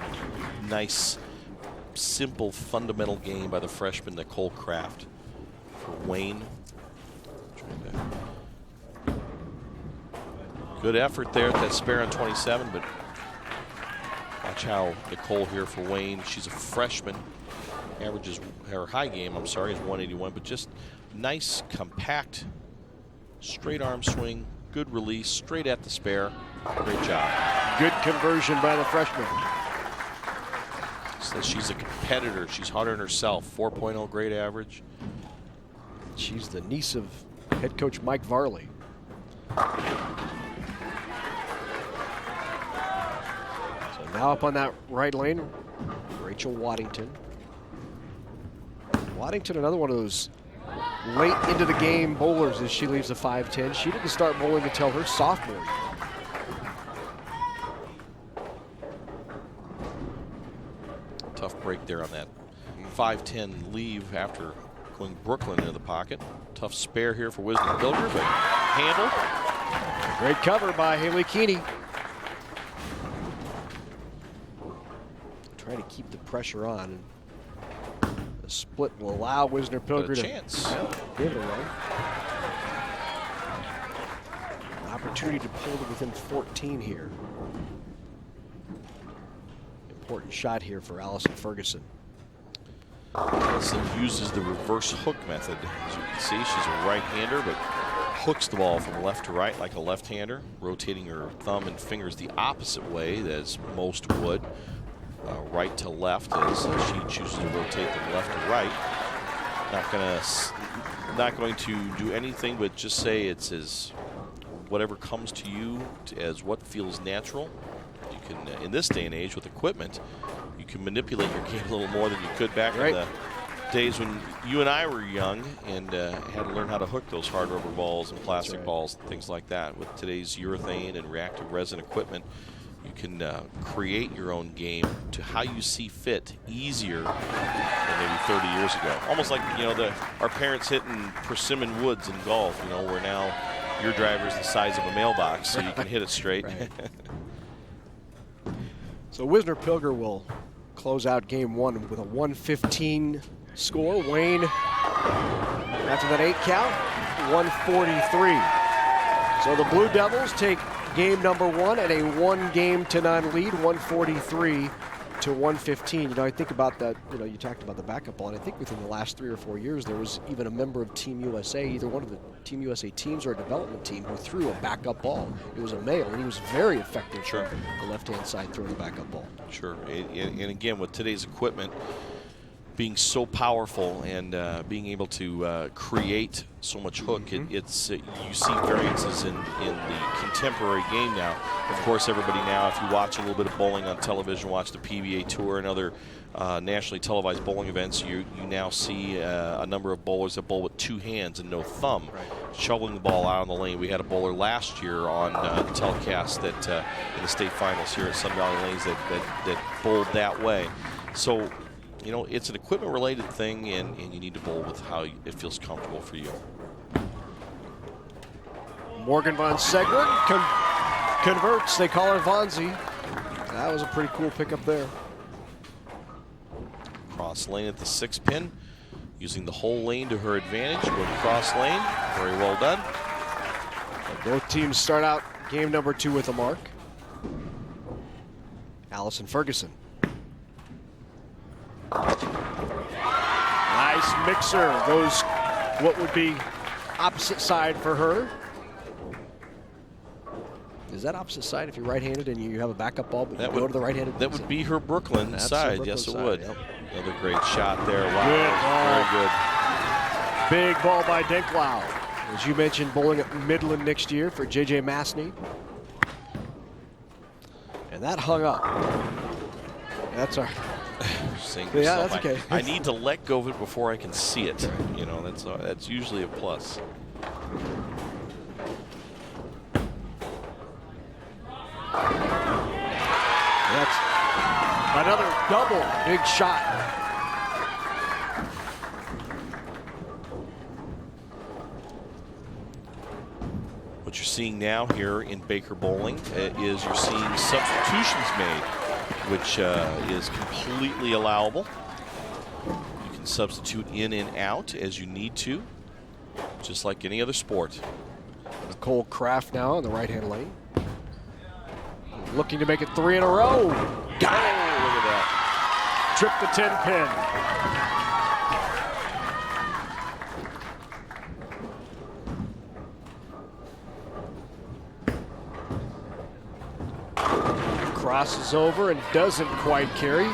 nice, simple, fundamental game by the freshman Nicole Kraft for Wayne. Good effort there at that spare on 27, but watch how Nicole here for Wayne. She's a freshman. Averages, her high game, I'm sorry, is 181, but just nice, compact, straight arm swing, good release, straight at the spare. Great job. Good conversion by the freshman. Says she's a competitor. She's hard on herself. 4.0 grade average. She's the niece of head coach Mike Varley. So now up on that right lane, Rachel Waddington. Waddington, another one of those late into the game bowlers as she leaves the 5-10. She didn't start bowling until her sophomore year. Tough break there on that 5-10 leave after going Brooklyn into the pocket. Tough spare here for Wisner Pilger, but handled. Great cover by Haley Keeney. Try to keep the pressure on. The split will allow Wisner Pilger to give it a run. An opportunity to pull it within 14 here. Important shot here for Allison Ferguson. Allison uses the reverse hook method. As you can see, she's a right-hander, but hooks the ball from left to right like a left-hander, rotating her thumb and fingers the opposite way as most would. Right to left as she chooses to rotate them left to right. Not going to do anything but just say it's as whatever comes to you as what feels natural. You can, in this day and age with equipment, you can manipulate your game a little more than you could back in the days when you and I were young and had to learn how to hook those hard rubber balls and plastic balls and things like that. With today's urethane and reactive resin equipment, you can create your own game to how you see fit easier than maybe 30 years ago. Almost like, you know, our parents hitting persimmon woods in golf, you know, where now your driver's the size of a mailbox so you can hit it straight. So Wisner Pilger will close out game 1 with a 115 score. Wayne, after that 8 count, 143. So the Blue Devils take game number 1 at a 1-game-to-none lead, 143 to 115. You know, I think about that, you know, you talked about the backup ball, and I think within the last 3 or 4 years, there was even a member of Team USA, either one of the Team USA teams or a development team, who threw a backup ball. It was a male, and he was very effective from the left-hand side throwing the backup ball. Sure, and again, with today's equipment being so powerful and being able to create so much hook, it's you see variances in the contemporary game now. Of course, everybody now, if you watch a little bit of bowling on television, watch the PBA Tour and other nationally televised bowling events, you now see a number of bowlers that bowl with 2 hands and no thumb, shoveling the ball out on the lane. We had a bowler last year on the telecast that in the state finals here at Sun Valley Lanes that bowled that way. So, you know, it's an equipment-related thing, and you need to bowl with how it feels comfortable for you. Morgan Von Segren converts. They call her Vonzi. That was a pretty cool pickup there. Cross lane at the 6 pin. Using the whole lane to her advantage. Go to cross lane. Very well done. Both teams start out game number 2 with a mark. Allison Ferguson. Nice mixer. Goes what would be opposite side for her. Is that opposite side if you're right-handed and you have a backup ball, but you go to the right-handed? That would be her Brooklyn side. Yes, it would. Yep. Another great shot there. Wow, very good. Big ball by Dinklau. As you mentioned, bowling at Midland next year for J.J. Masney. And that hung up. That's our... Yeah, that's okay. I need to let go of it before I can see it. You know, that's usually a plus. That's another double. Big shot. What you're seeing now here in Baker Bowling is you're seeing substitutions made, which is completely allowable. You can substitute in and out as you need to, just like any other sport. Nicole Kraft now in the right-hand lane. Looking to make it 3 in a row. Got it. Look at that. Trip the 10 pin. Crosses over and doesn't quite carry.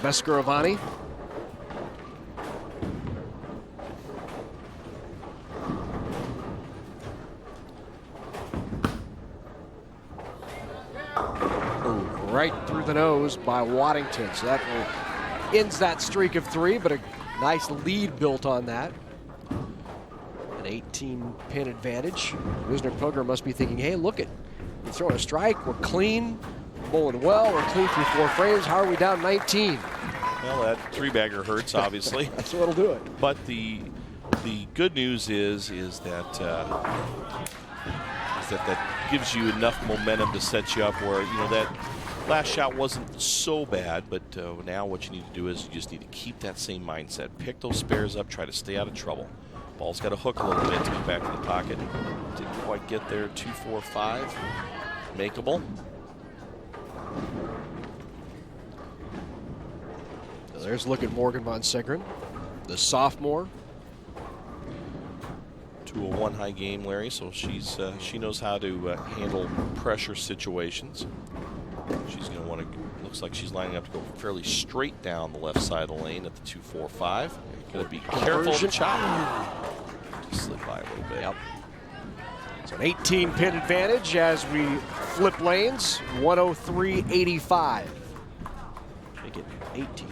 Mascaravani. Right through the nose by Waddington. So that ends that streak of 3, but a nice lead built on that. An 18-pin advantage. Wisner Pilger must be thinking, hey, look it. We're throwing a strike. We're clean. Bowling well. We're clean through 4 frames. How are we down 19? Well, that 3-bagger hurts, obviously. That's what'll do it. But the good news is that that gives you enough momentum to set you up where, you know, that last shot wasn't so bad, but now what you need to do is you just need to keep that same mindset. Pick those spares up, try to stay out of trouble. Ball's got to hook a little bit to get back in the pocket. Didn't quite get there. 2-4-5. Makeable. There's a look at Morgan von Segren, the sophomore. 201 high game, Larry, so she knows how to handle pressure situations. She's going to want to, looks like she's lining up to go fairly straight down the left side of the lane at the 2-4-5. Got to be careful of the chop. Just slip by a little bit. Yep. So an 18-pin advantage as we flip lanes. 103.85. Make it 18.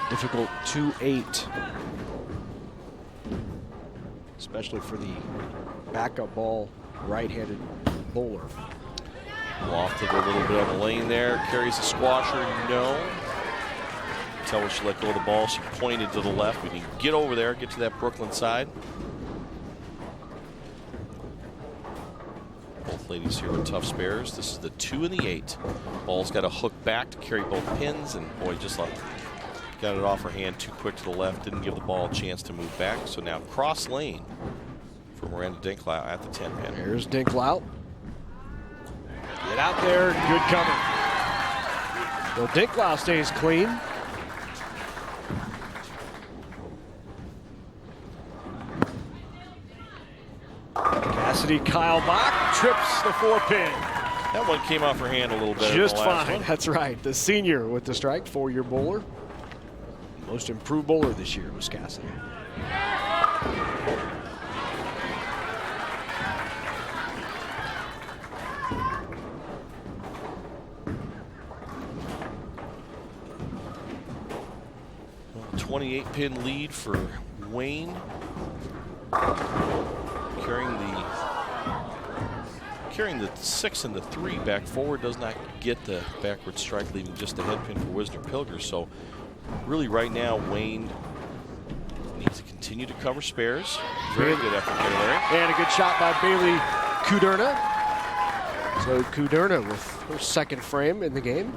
Difficult 2-8. Especially for the backup ball right-handed bowler. Lofted a little bit on the lane there. Carries the squasher. No. Tell when she let go of the ball, she pointed to the left. We need to get over there, get to that Brooklyn side. Both ladies here with tough spares. This is the 2 and the 8. Ball's got to hook back to carry both pins, and boy, just like got it off her hand too quick to the left. Didn't give the ball a chance to move back. So now cross lane for Miranda Dinklau at the 10 pin. Here's Dinklau. Get out there, good cover. Well, Dinklau stays clean. Cassidy Kyle-Bach trips the 4-pin. That one came off her hand a little bit. Just fine, that's right. The senior with the strike, 4-year bowler. Most improved bowler this year was Cassidy. Well, 28-pin lead for Wayne. Carrying the 6 and the 3 back forward, does not get the backward strike, leaving just a head pin for Wisner Pilger. So really right now, Wayne needs to continue to cover spares. Very good effort there, Larry. And a good shot by Bailey Kuderna. So Kuderna with her second frame in the game.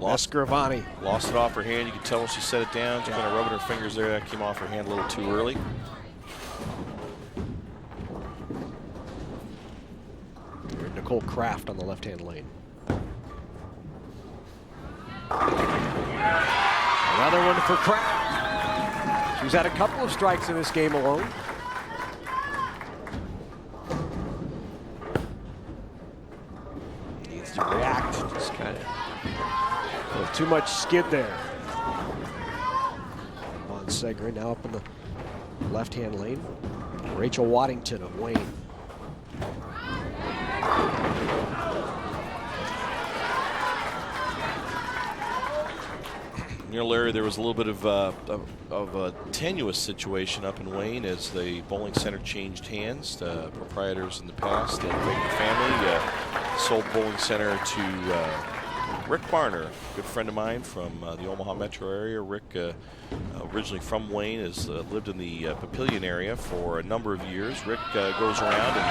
Escravani. Lost it off her hand. You could tell when she set it down. She's kind of rubbing her fingers there. That came off her hand a little too early. Nicole Kraft on the left-hand lane. Another one for Kraft. She's had a couple of strikes in this game alone. Needs to react. Just kind of too much skid there. Von Segre now up in the left-hand lane. Rachel Waddington of Wayne. You know, Larry, there was a little bit of a tenuous situation up in Wayne as the bowling center changed hands. The proprietors in the past, the Baker family, sold the bowling center to Rick Barner, a good friend of mine from the Omaha metro area. Rick, originally from Wayne, has lived in the Papillion area for a number of years. Rick goes around and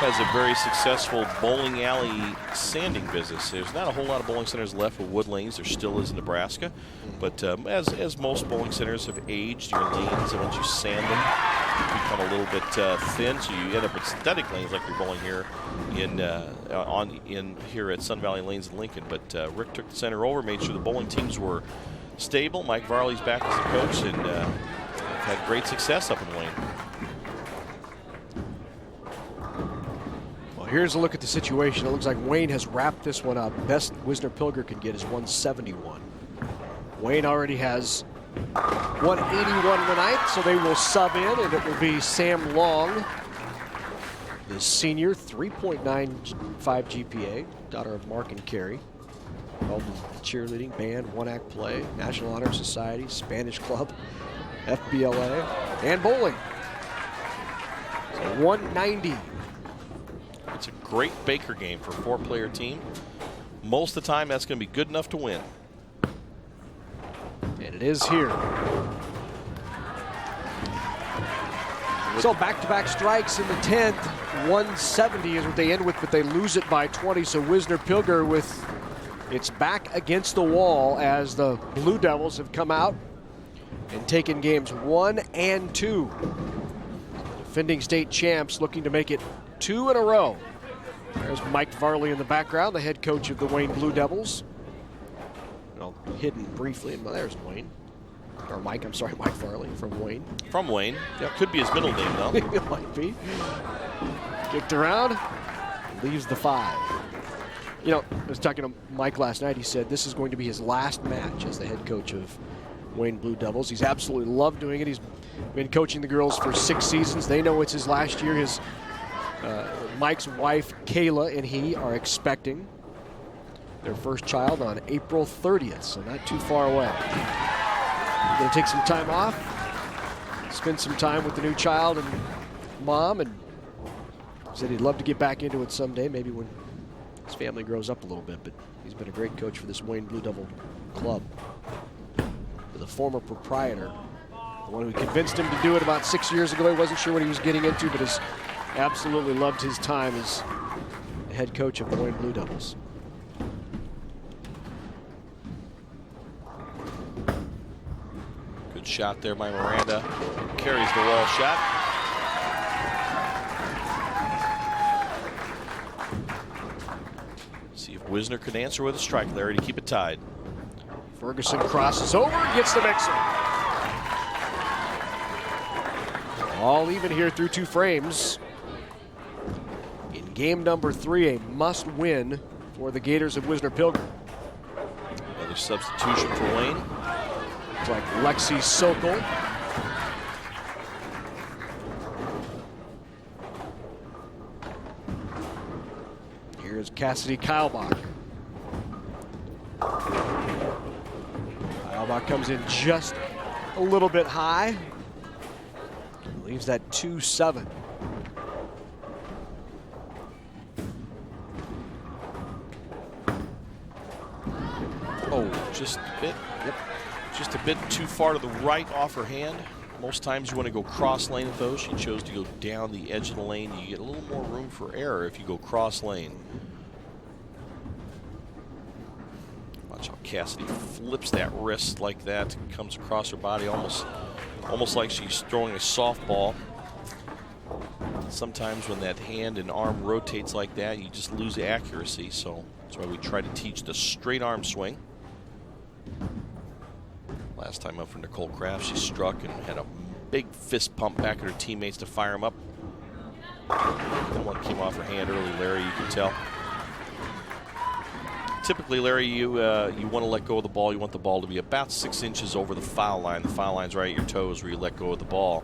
has a very successful bowling alley sanding business. There's not a whole lot of bowling centers left with wood lanes. There still is in Nebraska. But as most bowling centers have aged, your lanes, and once you sand them, become a little bit thin, so you end up with synthetic lanes like you're bowling here in here at Sun Valley Lanes in Lincoln. But Rick took the center over, made sure the bowling teams were stable. Mike Varley's back as the coach, and had great success up in Wayne. Well, here's a look at the situation. It looks like Wayne has wrapped this one up. Best Wisner Pilger can get is 171. Wayne already has 181 tonight, so they will sub in, and it will be Sam Long, the senior, 3.95 GPA, daughter of Mark and Carrie. Involved in cheerleading, band, one-act play, National Honor Society, Spanish Club, FBLA, and bowling. So 190. It's a great Baker game for a four-player team. Most of the time, that's going to be good enough to win. And it is here. So back-to-back strikes in the 10th. 170 is what they end with, but they lose it by 20. So Wisner Pilger with its back against the wall as the Blue Devils have come out and taken games 1 and 2. The defending state champs looking to make it 2 in a row. There's Mike Varley in the background, the head coach of the Wayne Blue Devils. Well, hidden briefly, and there's Wayne. Or Mike, I'm sorry, Mike Varley from Wayne. From Wayne. Yep. Could be his middle name, though. It might be. Kicked around, leaves the 5. You know, I was talking to Mike last night. He said this is going to be his last match as the head coach of Wayne Blue Devils. He's absolutely loved doing it. He's been coaching the girls for 6 seasons. They know it's his last year. His Mike's wife, Kayla, and he are expecting their first child on April 30th, so not too far away. He's going to take some time off, spend some time with the new child and mom, and said he'd love to get back into it someday, maybe when his family grows up a little bit. But he's been a great coach for this Wayne Blue Devil club. The former proprietor, the one who convinced him to do it about 6 years ago. He wasn't sure what he was getting into, but has absolutely loved his time as the head coach of the Wayne Blue Devils. Good shot there by Miranda. Carries the wall shot. See if Wisner can answer with a strike, Larry, to keep it tied. Ferguson crosses over, gets the mixer. All even here through 2 frames. In game number 3, a must-win for the Gators of Wisner Pilger. Another substitution for Wayne. It's like Lexi Sokol. Here's Cassidy Keilbach. Keilbach comes in just a little bit high. Leaves that 2-7. Oh, just a bit. Yep. Just a bit too far to the right off her hand. Most times you want to go cross lane with those. She chose to go down the edge of the lane. You get a little more room for error if you go cross lane. Watch how Cassidy flips that wrist like that, comes across her body almost like she's throwing a softball. Sometimes when that hand and arm rotates like that, you just lose the accuracy. So that's why we try to teach the straight arm swing. Last time up for Nicole Kraft, she struck and had a big fist pump back at her teammates to fire them up. That one came off her hand early, Larry, you can tell. Typically, Larry, you want to let go of the ball. You want the ball to be about 6 inches over the foul line. The foul line's right at your toes where you let go of the ball.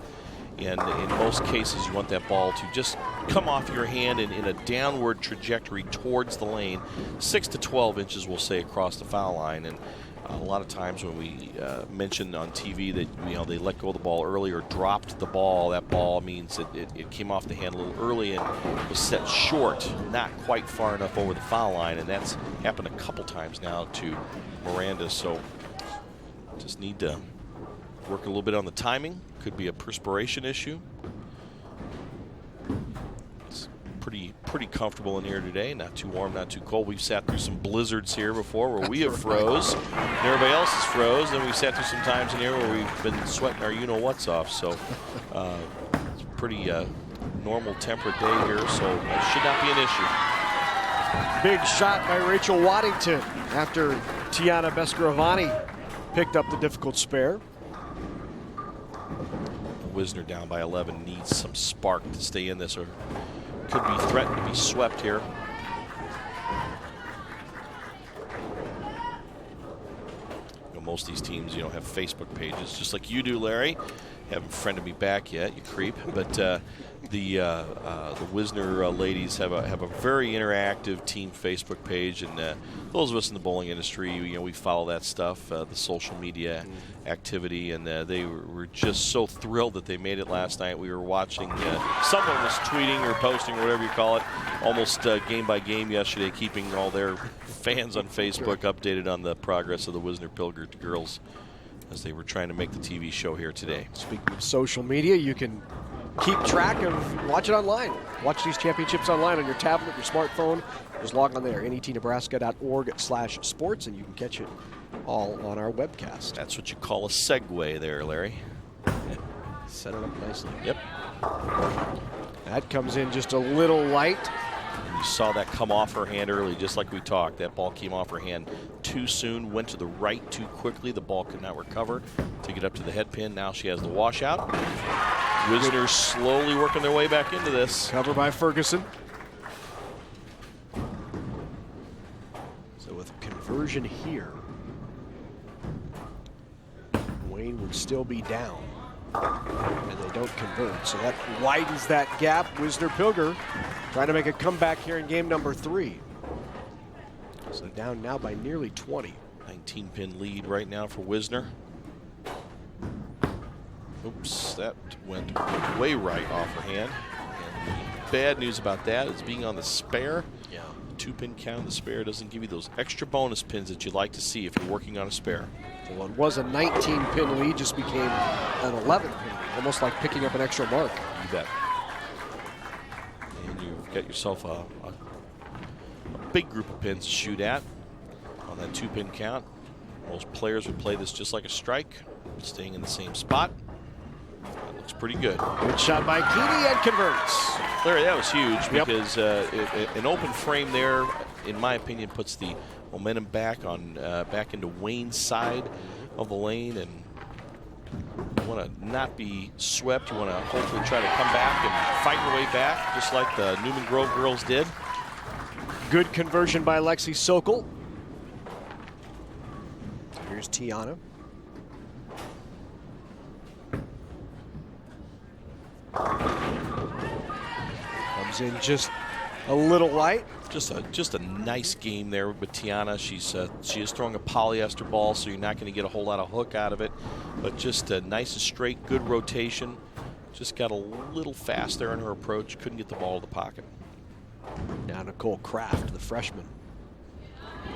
And in most cases, you want that ball to just come off your hand and in a downward trajectory towards the lane. 6 to 12 inches, we'll say, across the foul line. And a lot of times when we mention on TV that they let go of the ball early or dropped the ball, that ball means that it came off the hand a little early and was set short, not quite far enough over the foul line. And that's happened a couple times now to Miranda. So just need to work a little bit on the timing. Could be a perspiration issue. It's pretty comfortable in here today. Not too warm, not too cold. We've sat through some blizzards here before where we have froze and everybody else is froze. And we've sat through some times in here where we've been sweating our you-know-whats off. So it's a pretty normal temperate day here, so it should not be an issue. Big shot by Rachel Waddington after Tiana Bescaravani picked up the difficult spare. Wisner down by 11 needs some spark to stay in this or could be threatened to be swept here. Most of these teams, have Facebook pages, just like you do, Larry. Haven't friended me back yet, you creep. But the Wisner ladies have a very interactive team Facebook page, and those of us in the bowling industry, we follow that stuff, the social media activity, and they were just so thrilled that they made it last night. We were watching, someone was tweeting or posting or whatever you call it, almost game by game yesterday, keeping all their fans on Facebook updated on the progress of the Wisner Pilger girls as they were trying to make the TV show here today. Speaking of social media, you can keep track of, watch it online. Watch these championships online on your tablet, your smartphone. Just log on there, netnebraska.org/sports, and you can catch it all on our webcast. That's what you call a segue there, Larry. Set it up nicely. Yep. That comes in just a little light. And you saw that come off her hand early, just like we talked. That ball came off her hand too soon, went to the right too quickly. The ball could not recover to get up to the head pin. Now she has the washout. Wisner slowly working their way back into this. Cover by Ferguson. So with a conversion here, Wayne would still be down, and they don't convert. So that widens that gap. Wisner Pilger trying to make a comeback here in game number 3. So down now by nearly 20. 19-pin lead right now for Wisner. Oops, that went way right off her hand. And the bad news about that is being on the spare. Yeah. 2-pin count of the spare doesn't give you those extra bonus pins that you'd like to see if you're working on a spare. So what was a 19-pin lead just became an 11-pin lead, almost like picking up an extra mark. You bet. And you've got yourself a big group of pins to shoot at on that 2-pin count. Most players would play this just like a strike, staying in the same spot. That looks pretty good. Good shot by Keaty and converts. Larry, that was huge because an open frame there, in my opinion, puts the momentum back into Wayne's side of the lane, and you want to not be swept. You want to hopefully try to come back and fight your way back, just like the Newman Grove girls did. Good conversion by Lexi Sokol. Here's Tiana. Comes in just a little light. Just a nice game there with Tiana. She is throwing a polyester ball, so you're not going to get a whole lot of hook out of it. But just a nice and straight, good rotation. Just got a little fast there in her approach. Couldn't get the ball to the pocket. Now Nicole Kraft, the freshman.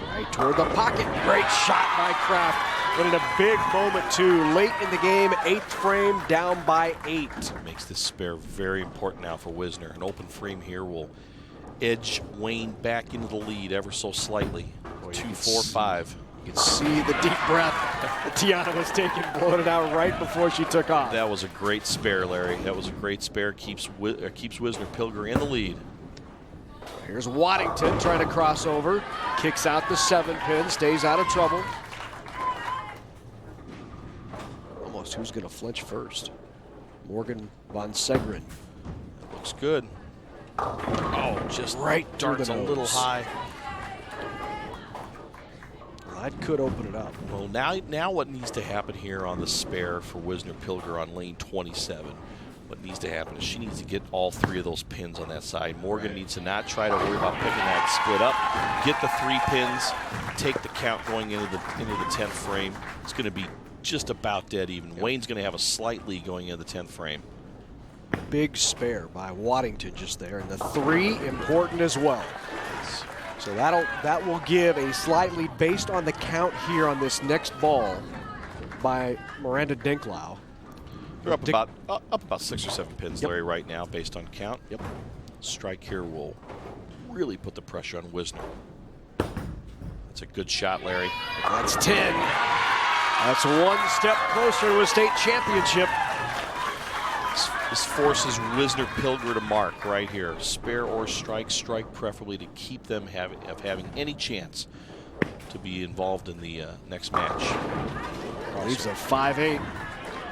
Right toward the pocket. Great shot by Kraft. But in a big moment, too. Late in the game, 8th frame, down by 8. Makes this spare very important now for Wisner. An open frame here will edge Wayne back into the lead ever so slightly. 2-4-5. You can see the deep breath that Tiana was taking, blowing it out right before she took off. That was a great spare, Larry. That was a great spare. Keeps Wisner Pilger in the lead. Here's Waddington trying to cross over. Kicks out the 7-pin, stays out of trouble. Almost who's going to flinch first? Morgan von Segren. That looks good. Oh, just right darts a little high. Well, that could open it up. Well, now what needs to happen here on the spare for Wisner Pilger on lane 27? What needs to happen is she needs to get all 3 of those pins on that side. Morgan needs to not try to worry about picking that split up. Get the 3 pins, take the count going into the 10th frame. It's going to be just about dead even. Yep. Wayne's going to have a slight lead going into the 10th frame. Big spare by Waddington just there, and the 3 important as well. So that will give a slight lead based on the count here on this next ball by Miranda Dinklau. They're up about 6 or 7 pins, Larry, right now, based on count. Yep. Strike here will really put the pressure on Wisner. That's a good shot, Larry. That's 10. That's 1 step closer to a state championship. This forces Wisner Pilger to mark right here. Spare or strike preferably to keep them having any chance to be involved in the next match. Leaves a 5-8.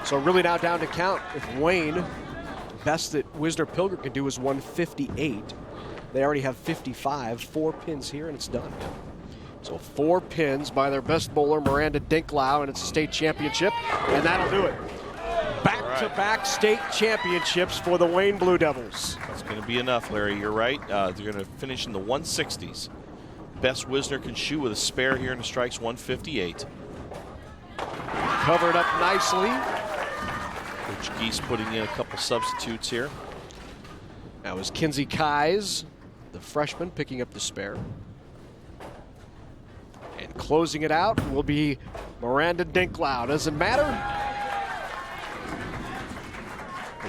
So really now down to count. If Wayne, best that Wisner Pilger can do is 158. They already have 55, 4 pins here, and it's done. So 4 pins by their best bowler, Miranda Dinklau, and it's a state championship, and that'll do it. Back-to-back state championships for the Wayne Blue Devils. It's going to be enough, Larry. You're right. They're going to finish in the 160s. Best Wisner can shoot with a spare here in the strikes, 158. Covered up nicely. Coach Geese putting in a couple substitutes here. That was Kinsey Keyes, the freshman, picking up the spare. And closing it out will be Miranda Dinklau. Doesn't matter.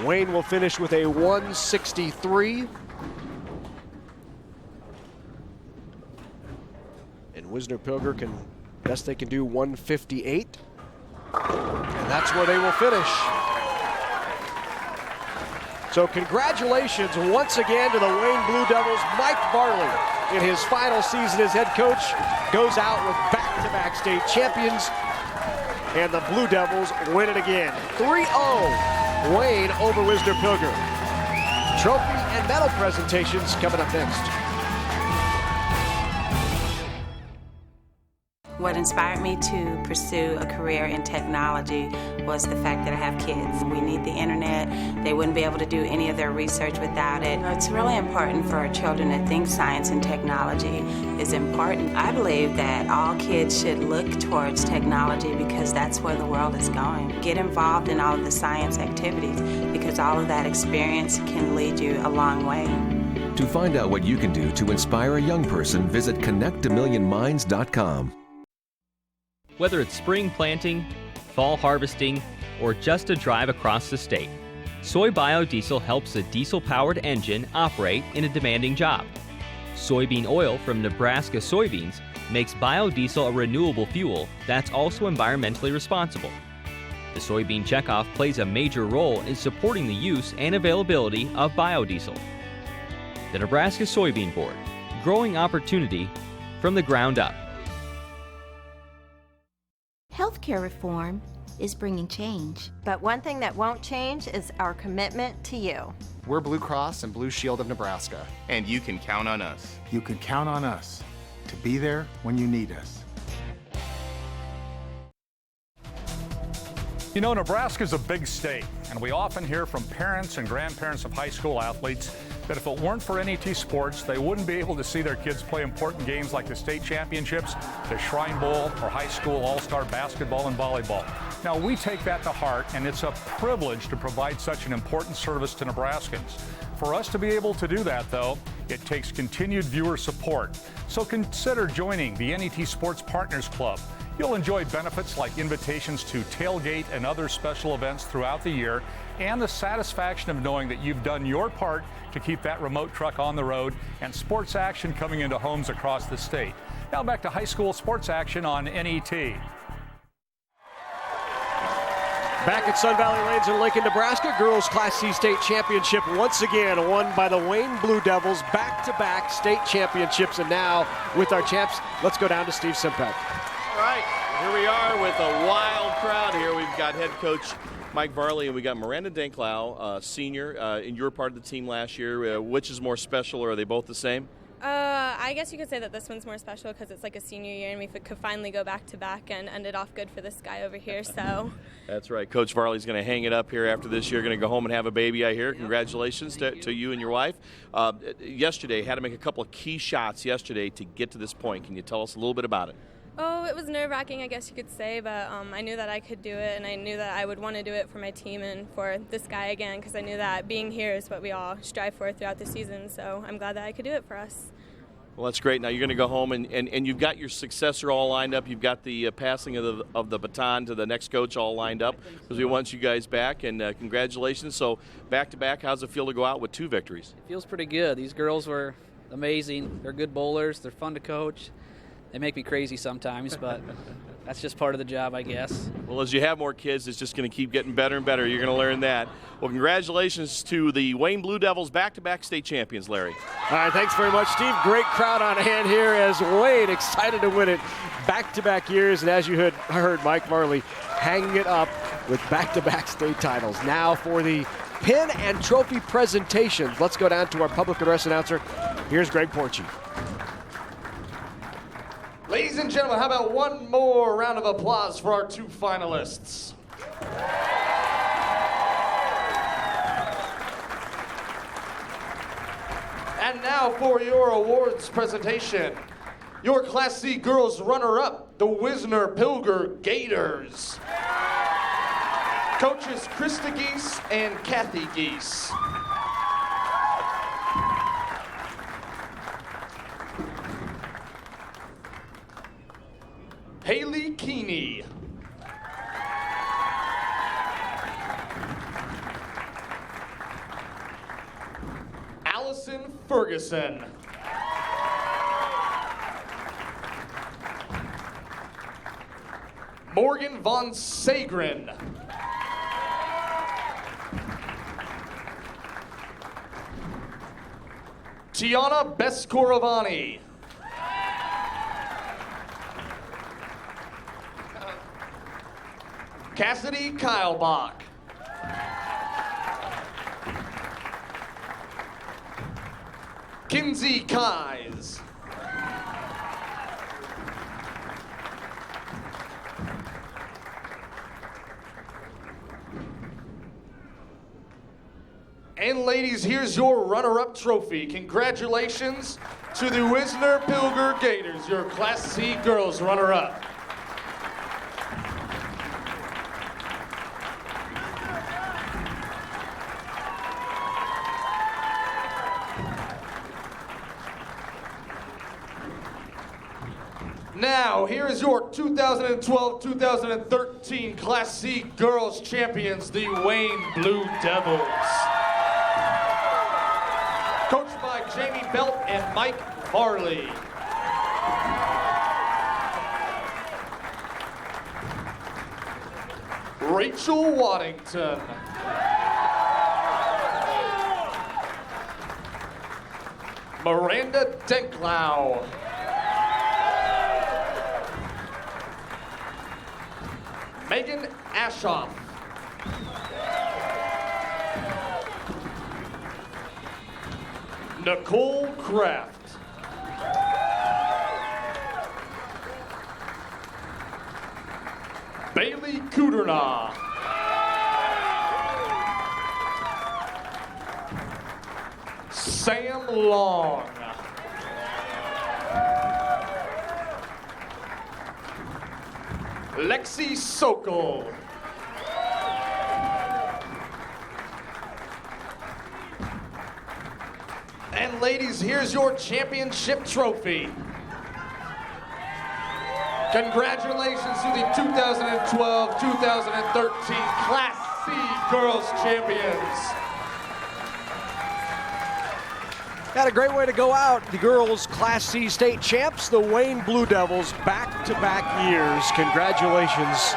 Wayne will finish with a 163. And Wisner Pilger can, best they can do, 158. And that's where they will finish. So congratulations once again to the Wayne Blue Devils. Mike Varley, in his final season as head coach, goes out with back-to-back state champions. And the Blue Devils win it again. 3-0. Wayne over Wisner Pilger. Trophy and medal presentations coming up next. What inspired me to pursue a career in technology was the fact that I have kids. We need the internet. They wouldn't be able to do any of their research without it. It's really important for our children to think science and technology is important. I believe that all kids should look towards technology because that's where the world is going. Get involved in all of the science activities because all of that experience can lead you a long way. To find out what you can do to inspire a young person, visit connectamillionminds.com. Whether it's spring planting, fall harvesting, or just a drive across the state, soy biodiesel helps a diesel-powered engine operate in a demanding job. Soybean oil from Nebraska soybeans makes biodiesel a renewable fuel that's also environmentally responsible. The soybean checkoff plays a major role in supporting the use and availability of biodiesel. The Nebraska Soybean Board, growing opportunity from the ground up. Healthcare reform is bringing change. But one thing that won't change is our commitment to you. We're Blue Cross and Blue Shield of Nebraska. And you can count on us. You can count on us to be there when you need us. You know, Nebraska's a big state, and we often hear from parents and grandparents of high school athletes that if it weren't for NET Sports, they wouldn't be able to see their kids play important games like the state championships, the Shrine Bowl, or high school all-star basketball and volleyball. Now, we take that to heart, and it's a privilege to provide such an important service to Nebraskans. For us to be able to do that, though, it takes continued viewer support. So consider joining the NET Sports Partners Club. You'll enjoy benefits like invitations to tailgate and other special events throughout the year, and the satisfaction of knowing that you've done your part to keep that remote truck on the road and sports action coming into homes across the state. Now back to high school sports action on NET. Back at Sun Valley Lanes in Lincoln, Nebraska, girls Class C state championship once again won by the Wayne Blue Devils, back-to-back state championships. And now with our champs, let's go down to Steve Simpel. All right, here we are with a wild crowd here. We've got head coach Mike Varley, and we got Miranda Denklau, senior, and you were part of the team last year. Which is more special, or are they both the same? I guess you could say that this one's more special because it's like a senior year and we could finally go back-to-back and ended off good for this guy over here, so. That's right. Coach Varley's going to hang it up here after this year. Going to go home and have a baby, I hear. Congratulations to you and your wife. Yesterday, had to make a couple of key shots yesterday to get to this point. Can you tell us a little bit about it? Oh, it was nerve-wracking, I guess you could say, but I knew that I could do it, and I knew that I would want to do it for my team and for this guy again, because I knew that being here is what we all strive for throughout the season, so I'm glad that I could do it for us. Well, that's great. Now you're going to go home, and you've got your successor all lined up. You've got the passing of the baton to the next coach all lined up, because we want you guys back, and congratulations. So back-to-back, how's it feel to go out with 2 victories? It feels pretty good. These girls were amazing. They're good bowlers. They're fun to coach. They make me crazy sometimes, but that's just part of the job, I guess. Well, as you have more kids, it's just going to keep getting better and better. You're going to learn that. Well, congratulations to the Wayne Blue Devils, back-to-back state champions, Larry. All right, thanks very much, Steve. Great crowd on hand here as Wayne excited to win it back-to-back years. And as you heard Mike Varley hanging it up with back-to-back state titles. Now for the pin and trophy presentations. Let's go down to our public address announcer. Here's Greg Porchy. Ladies and gentlemen, how about one more round of applause for our 2 finalists? And now for your awards presentation. Your Class C girls runner-up, the Wisner Pilger Gators. Coaches Krista Geese and Kathy Geese. Haley Keeney. Allison Ferguson. Morgan Von Sagren. Tiana Beskorovani. Cassidy Keilbach. Kinsey Kais. And ladies, here's your runner-up trophy. Congratulations to the Wisner Pilger Gators, your Class C girls runner-up. Now, here is your 2012-2013 Class C Girls Champions, the Wayne Blue Devils. Coached by Jamie Belt and Mike Varley. Rachel Waddington. Miranda Denklau. Megan Ashoff. Nicole Kraft. Bailey Kuderna. Sam Long. Lexi Sokol. ladies, here's your championship trophy. Congratulations to the 2012-2013 Class C Girls Champions. Got a great way to go out. The girls Class C state champs, the Wayne Blue Devils, back-to-back years. Congratulations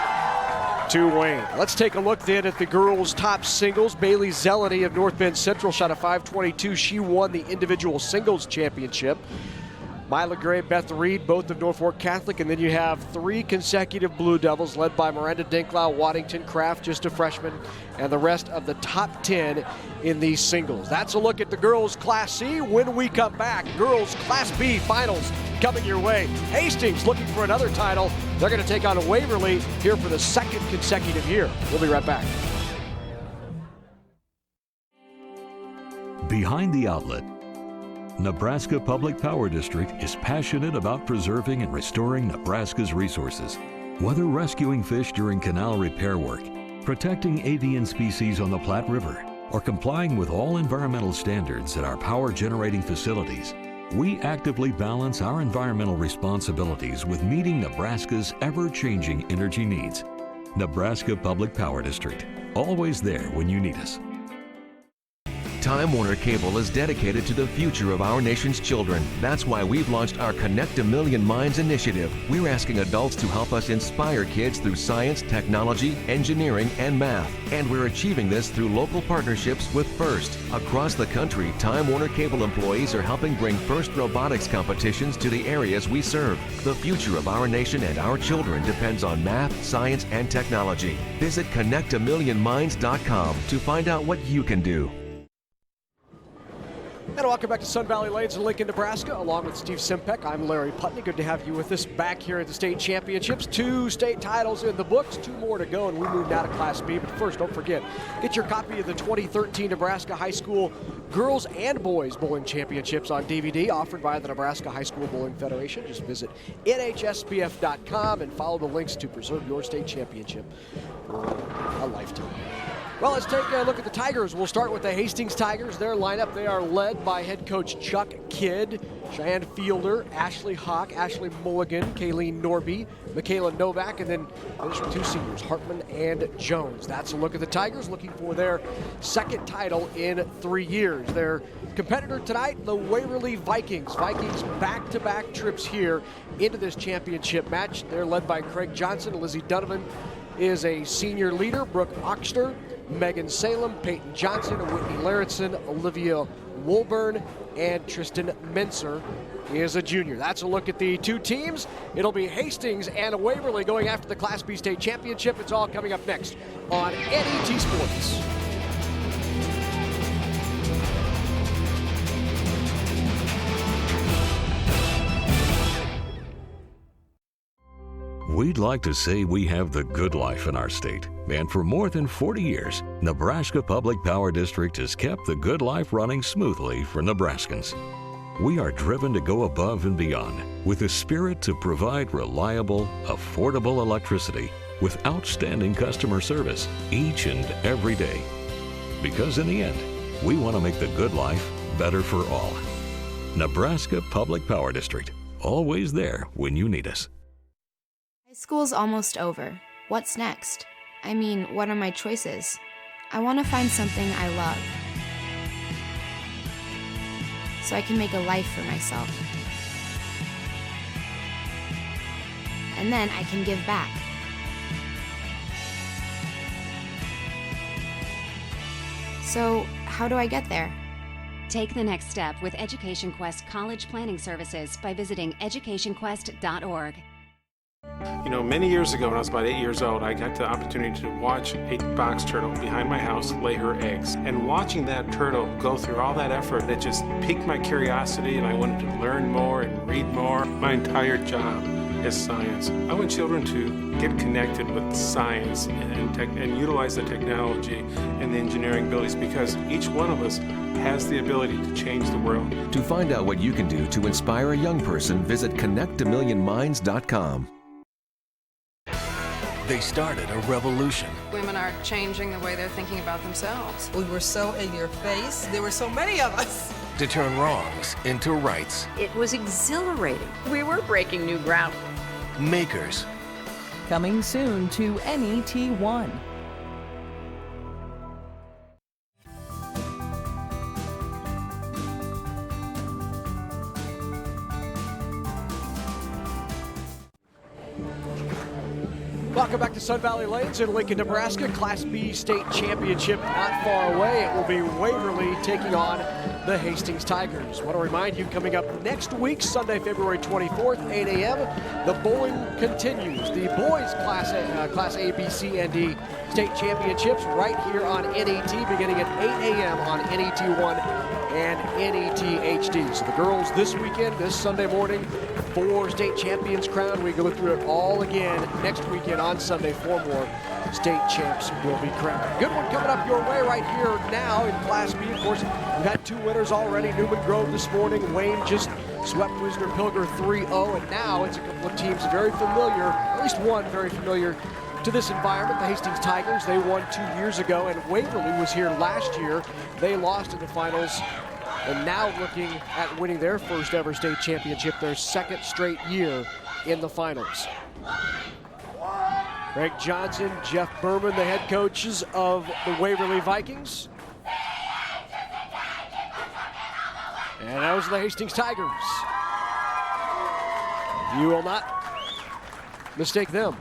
to Wayne. Let's take a look then at the girls' top singles. Bailey Zeleny of North Bend Central shot a 5.22. She won the individual singles championship. Myla Gray, Beth Reed, both of Norfolk Catholic, and then you have 3 consecutive Blue Devils led by Miranda Dinklau, Waddington Kraft, just a freshman, and the rest of the top 10 in these singles. That's a look at the girls Class C. When we come back, girls Class B finals coming your way. Hastings looking for another title. They're going to take on Waverly here for the 2nd consecutive year. We'll be right back. Behind the Outlet, Nebraska Public Power District is passionate about preserving and restoring Nebraska's resources. Whether rescuing fish during canal repair work, protecting avian species on the Platte River, or complying with all environmental standards at our power generating facilities, we actively balance our environmental responsibilities with meeting Nebraska's ever-changing energy needs. Nebraska Public Power District, always there when you need us. Time Warner Cable is dedicated to the future of our nation's children. That's why we've launched our Connect a Million Minds initiative. We're asking adults to help us inspire kids through science, technology, engineering, and math. And we're achieving this through local partnerships with FIRST. Across the country, Time Warner Cable employees are helping bring FIRST robotics competitions to the areas we serve. The future of our nation and our children depends on math, science, and technology. Visit connectamillionminds.com to find out what you can do. And welcome back to Sun Valley Lanes in Lincoln, Nebraska. Along with Steve Simpek, I'm Larry Putney. Good to have you with us back here at the state championships. 2 state titles in the books, 2 more to go, and we moved out of Class B. But first, don't forget, get your copy of the 2013 Nebraska High School Girls and Boys Bowling Championships on DVD, offered by the Nebraska High School Bowling Federation. Just visit NHSBF.com and follow the links to preserve your state championship for a lifetime. Well, let's take a look at the Tigers. We'll start with the Hastings Tigers. Their lineup, they are led by head coach Chuck Kidd, Cheyenne Fielder, Ashley Hawk, Ashley Mulligan, Kayleen Norby, Michaela Novak, and then additional 2 seniors, Hartman and Jones. That's a look at the Tigers, looking for their 2nd title in 3 years. Their competitor tonight, the Waverly Vikings. Vikings back-to-back trips here into this championship match. They're led by Craig Johnson. Lizzie Donovan is a senior leader. Brooke Oxter, Megan Salem, Peyton Johnson, Whitney Larritson, Olivia Woolburn, and Tristan Menser is a junior. That's a look at the 2 teams. It'll be Hastings and Waverly going after the Class B state championship. It's all coming up next on NET Sports. We'd like to say we have the good life in our state. And for more than 40 years, Nebraska Public Power District has kept the good life running smoothly for Nebraskans. We are driven to go above and beyond with a spirit to provide reliable, affordable electricity with outstanding customer service each and every day. Because in the end, we want to make the good life better for all. Nebraska Public Power District, always there when you need us. School's almost over. What's next? I mean, what are my choices? I want to find something I love, so I can make a life for myself. And then I can give back. So, how do I get there? Take the next step with Education Quest College Planning Services by visiting educationquest.org. You know, many years ago when I was about 8 years old, I got the opportunity to watch a box turtle behind my house lay her eggs. And watching that turtle go through all that effort, it just piqued my curiosity, and I wanted to learn more and read more. My entire job is science. I want children to get connected with science and utilize the technology and the engineering abilities, because each one of us has the ability to change the world. To find out what you can do to inspire a young person, visit connectamillionminds.com. They started a revolution. Women are changing the way they're thinking about themselves. We were so in your face. There were so many of us. to turn wrongs into rights. It was exhilarating. We were breaking new ground. Makers. Coming soon to NET1. Welcome back to Sun Valley Lanes in Lincoln, Nebraska. Class B state championship not far away. It will be Waverly taking on the Hastings Tigers. I want to remind you, coming up next week, Sunday, February 24th, 8 a.m., the bowling continues. The boys Class A, B, C, and D state championships right here on NET, beginning at 8 a.m. on NET1 and NET HD. So the girls this weekend, this Sunday morning, 4 state champions crowned. We go through it all again next weekend on Sunday. 4 more state champs will be crowned. Good one coming up your way right here now in Class B. Of course, we've had 2 winners already. Newman Grove this morning. Wayne just swept Wisner Pilger 3-0, and now it's a couple of teams very familiar, at least one very familiar to this environment. The Hastings Tigers, they won 2 years ago, and Waverly was here last year. They lost in the finals, and now looking at winning their first ever state championship, their 2nd straight year in the finals. Greg Johnson, Jeff Berman, the head coaches of the Waverly Vikings. And those are the Hastings Tigers. You will not mistake them.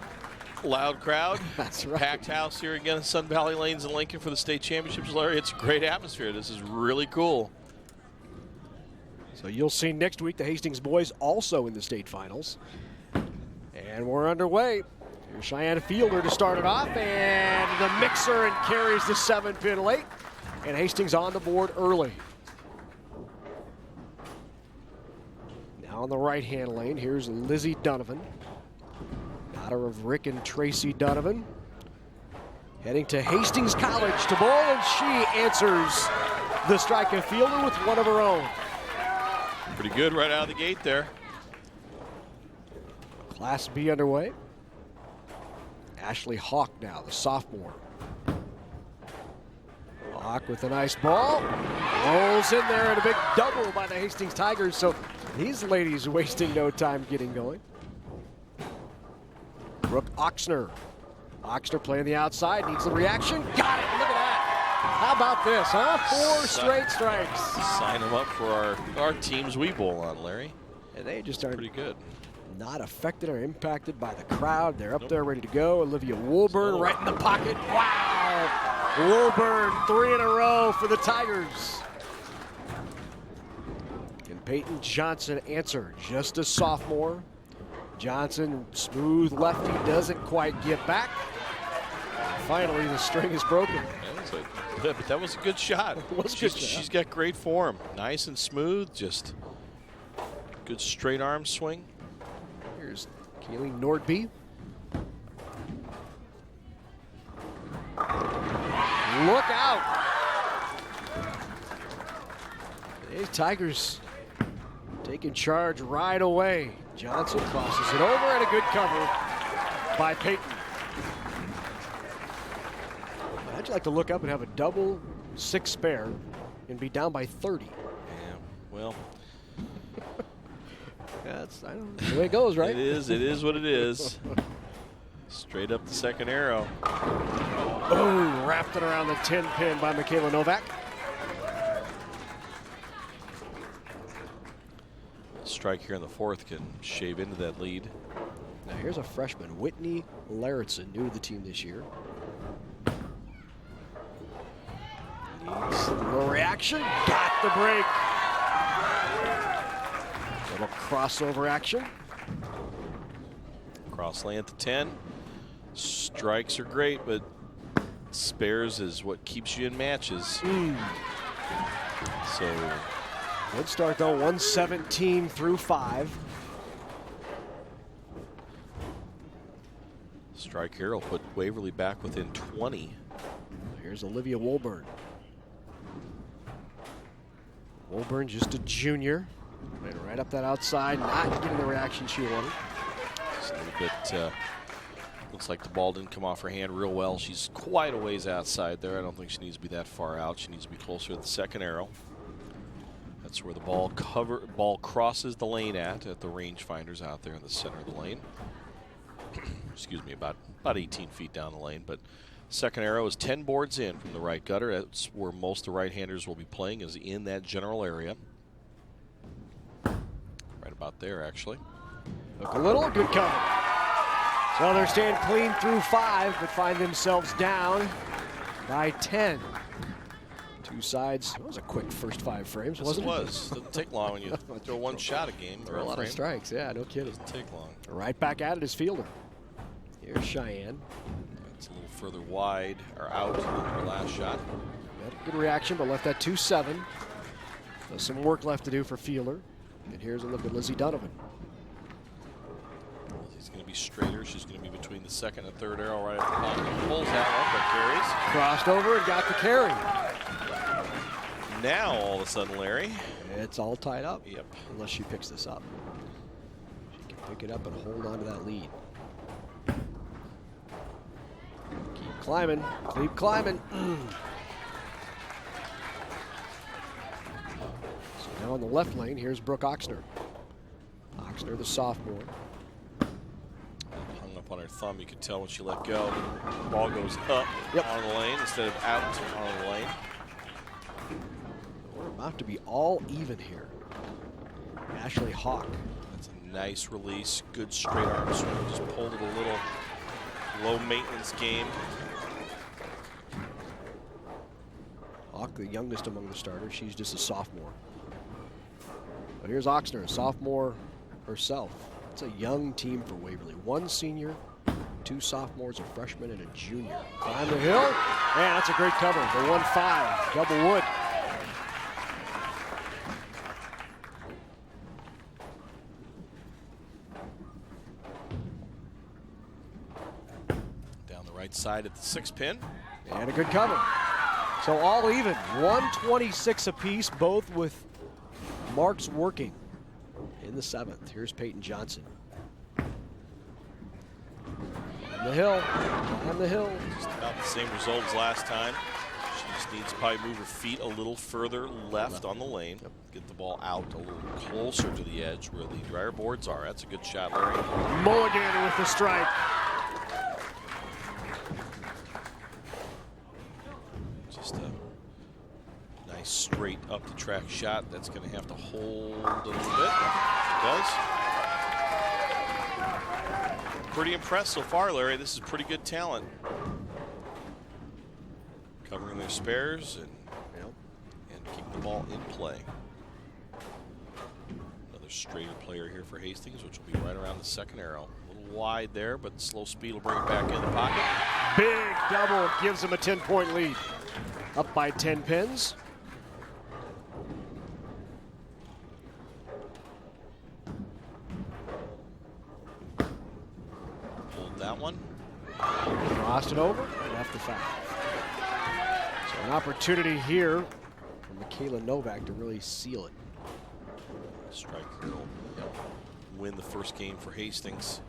Loud crowd. That's right. Packed house here again in Sun Valley Lanes in Lincoln for the state championships, Larry. It's a great atmosphere. This is really cool. So you'll see next week the Hastings boys also in the state finals. And we're underway. Here's Cheyenne Fielder to start it off, and the mixer and carries the 7-pin late. And Hastings on the board early. Now on the right-hand lane, here's Lizzie Donovan, daughter of Rick and Tracy Donovan. Heading to Hastings College to bowl, and she answers the strike of Fielder with one of her own. Pretty good right out of the gate there. Class B underway. Ashley Hawk now, the sophomore. Hawk with a nice ball. Rolls in there, and a big double by the Hastings Tigers. So these ladies wasting no time getting going. Brooke Oxner. Oxner playing the outside, needs the reaction. Got it, look at that. How about this, huh? 4 straight strikes. Sign them up for our teams we bowl on, Larry. And they just aren't pretty good. Not affected or impacted by the crowd. They're up there ready to go. Olivia Woolburn right in the pocket. Wow! Woolburn 3 in a row for the Tigers. And Peyton Johnson answer, just a sophomore. Johnson, smooth lefty, doesn't quite get back. Finally, the string is broken. But that was a good shot. She's got great form. Nice and smooth, just good straight arm swing. Here's Kaylee Nordby. Look out! These Tigers taking charge right away. Johnson crosses it over, and a good cover by Peyton. How'd you like to look up and have a double 6 spare and be down by 30? Yeah, well. That's the way it goes, right? It is what it is. Straight up the second arrow. Oh, wrapped it around the 10-pin by Michaela Novak. A strike here in the 4th can shave into that lead. Now here's a freshman, Whitney Larritzen, new to the team this year. Needs a little reaction, got the break. Little crossover action. Cross lane at the 10. Strikes are great, but spares is what keeps you in matches. So good start though, 117 through 5. Strike here will put Waverly back within 20. Here's Olivia Woolburn. Woolburn just a junior. Right up that outside, not getting the reaction she wanted. Just a little bit, looks like the ball didn't come off her hand real well. She's quite a ways outside there. I don't think she needs to be that far out. She needs to be closer to the second arrow. That's where the ball crosses the lane at the rangefinders out there in the center of the lane. Excuse me, about 18 feet down the lane. But second arrow is 10 boards in from the right gutter. That's where most of the right-handers will be playing, is in that general area. Right about there, actually. Look a little, good cover. So they're staying clean through 5, but find themselves down by 10. Two sides. That was a quick first 5 frames, wasn't it? It was. Doesn't take long when you throw one shot a game. There are a lot of strikes, yeah, no kidding. Doesn't take long. Right back at it is Fielder. Here's Cheyenne. It's a little further wide, or out than her last shot. Had a good reaction, but left that 2-7. So some work left to do for Fielder. And here's a look at Lizzie Donovan. She's going to be straighter. She's going to be between the second and third arrow right at the pocket. Pulls that one, but carries. Crossed over and got the carry. Now, all of a sudden, Larry. It's all tied up. Yep. Unless she picks this up. She can pick it up and hold on to that lead. Keep climbing. Keep climbing. So now on the left lane, here's Brooke Oxner. Oxner, the sophomore. Hung up on her thumb. You could tell when she let go. The ball goes up on the lane instead of out on the lane. We're about to be all even here. Ashley Hawk. That's a nice release. Good straight arm swing. Just pulled it a little low maintenance game. Hawk, the youngest among the starters. She's just a sophomore. But here's Oxner, a sophomore herself. It's a young team for Waverly. 1 senior, 2 sophomores, a freshman, and a junior. Climb the hill. Man, that's a great cover. The 1-5, double wood. Down the right side at the 6-pin. And a good cover. So all even, 126 apiece, both with marks working in the 7th. Here's Peyton Johnson. On the hill, on the hill. Just about the same result as last time. She just needs to probably move her feet a little further left on the lane. Get the ball out a little closer to the edge where the drier boards are. That's a good shot, Larry. Mulligan with the strike. Just a nice straight up the track shot. That's going to have to hold a little bit. It does. Pretty impressed so far, Larry. This is pretty good talent. Covering their spares and keep the ball in play. Another straighter player here for Hastings, which will be right around the second arrow. A little wide there, but slow speed will bring it back in the pocket. Big double gives them a 10-point lead. Up by 10 pins. Pulled that one. Crossed it over, left the foul. So an opportunity here for Michaela Novak to really seal it. Strike will win the first game for Hastings.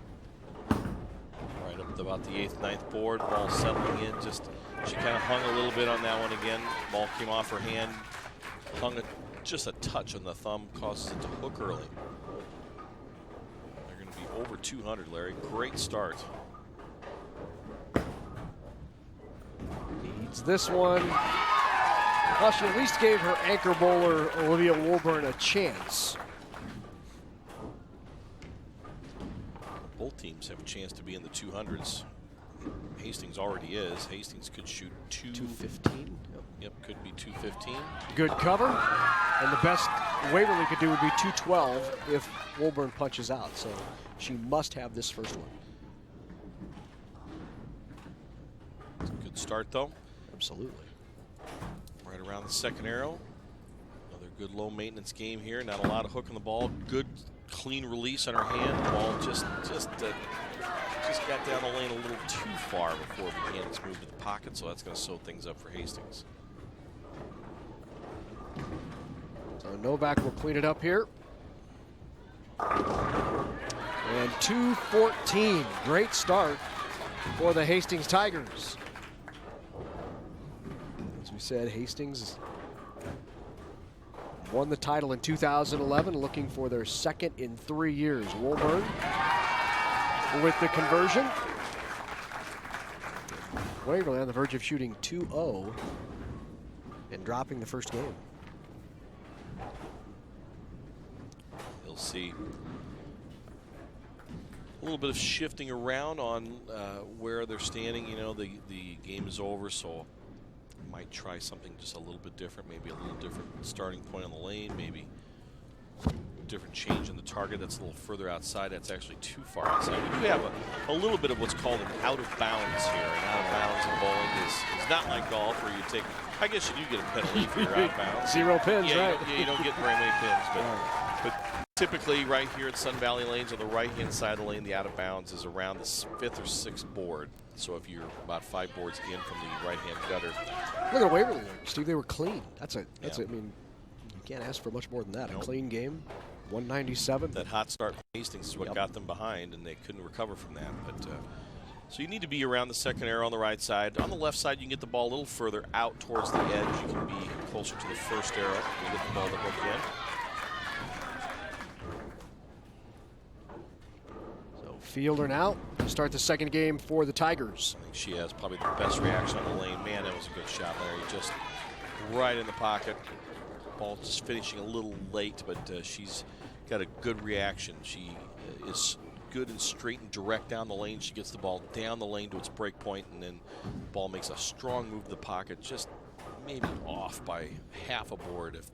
Right up to about the 8th, 9th board. Ball settling in. Just she kind of hung a little bit on that one again. Ball came off her hand. Hung just a touch on the thumb. Causes it to hook early. They're going to be over 200, Larry. Great start. Leads this one. Well, she at least gave her anchor bowler, Olivia Wolburn, a chance. Both teams have a chance to be in the 200s. Hastings already is. Hastings could shoot 215. Yep, could be 215. Good cover. And the best Waverly could do would be 212 if Wolburn punches out. So she must have this first one. It's a good start, though. Absolutely. Right around the second arrow. Another good low maintenance game here. Not a lot of hook on the ball. Good clean release on her hand. The ball just got down the lane a little too far before it began its move to the pocket, so that's going to sew things up for Hastings. So Novak will clean it up here. And 2:14. Great start for the Hastings Tigers. As we said, Hastings Won the title in 2011, looking for their second in 3 years. Woolburn with the conversion. Waverly on the verge of shooting 2-0 and dropping the first game. You'll see a little bit of shifting around on where they're standing. You know, the game is over, so might try something just a little bit different, maybe a little different starting point on the lane, maybe different change in the target that's a little further outside. That's actually too far outside. We do have a little bit of what's called an out of bounds here. And out of bounds in bowling is not like golf where you take, I guess you do get a penalty if you're out of bounds. 0 pins, yeah, right? You don't get very many pins, but typically right here at Sun Valley Lanes on the right-hand side of the lane, the out of bounds is around the 5th or 6th board. So if you're about 5 boards in from the right-hand gutter. Look at Waverly there, Steve. They were clean. That's I mean, you can't ask for much more than that. Nope. A clean game, 197. That hot start from Hastings is what got them behind, and they couldn't recover from that. But so you need to be around the second arrow on the right side. On the left side, you can get the ball a little further out towards the edge. You can be closer to the first arrow. You get the ball to hook in. Fielder now to start the second game for the Tigers. I think she has probably the best reaction on the lane. Man, that was a good shot, Larry. Just right in the pocket. Ball just finishing a little late, but she's got a good reaction. She is good and straight and direct down the lane. She gets the ball down the lane to its break point, and then the ball makes a strong move to the pocket, just maybe off by half a board. If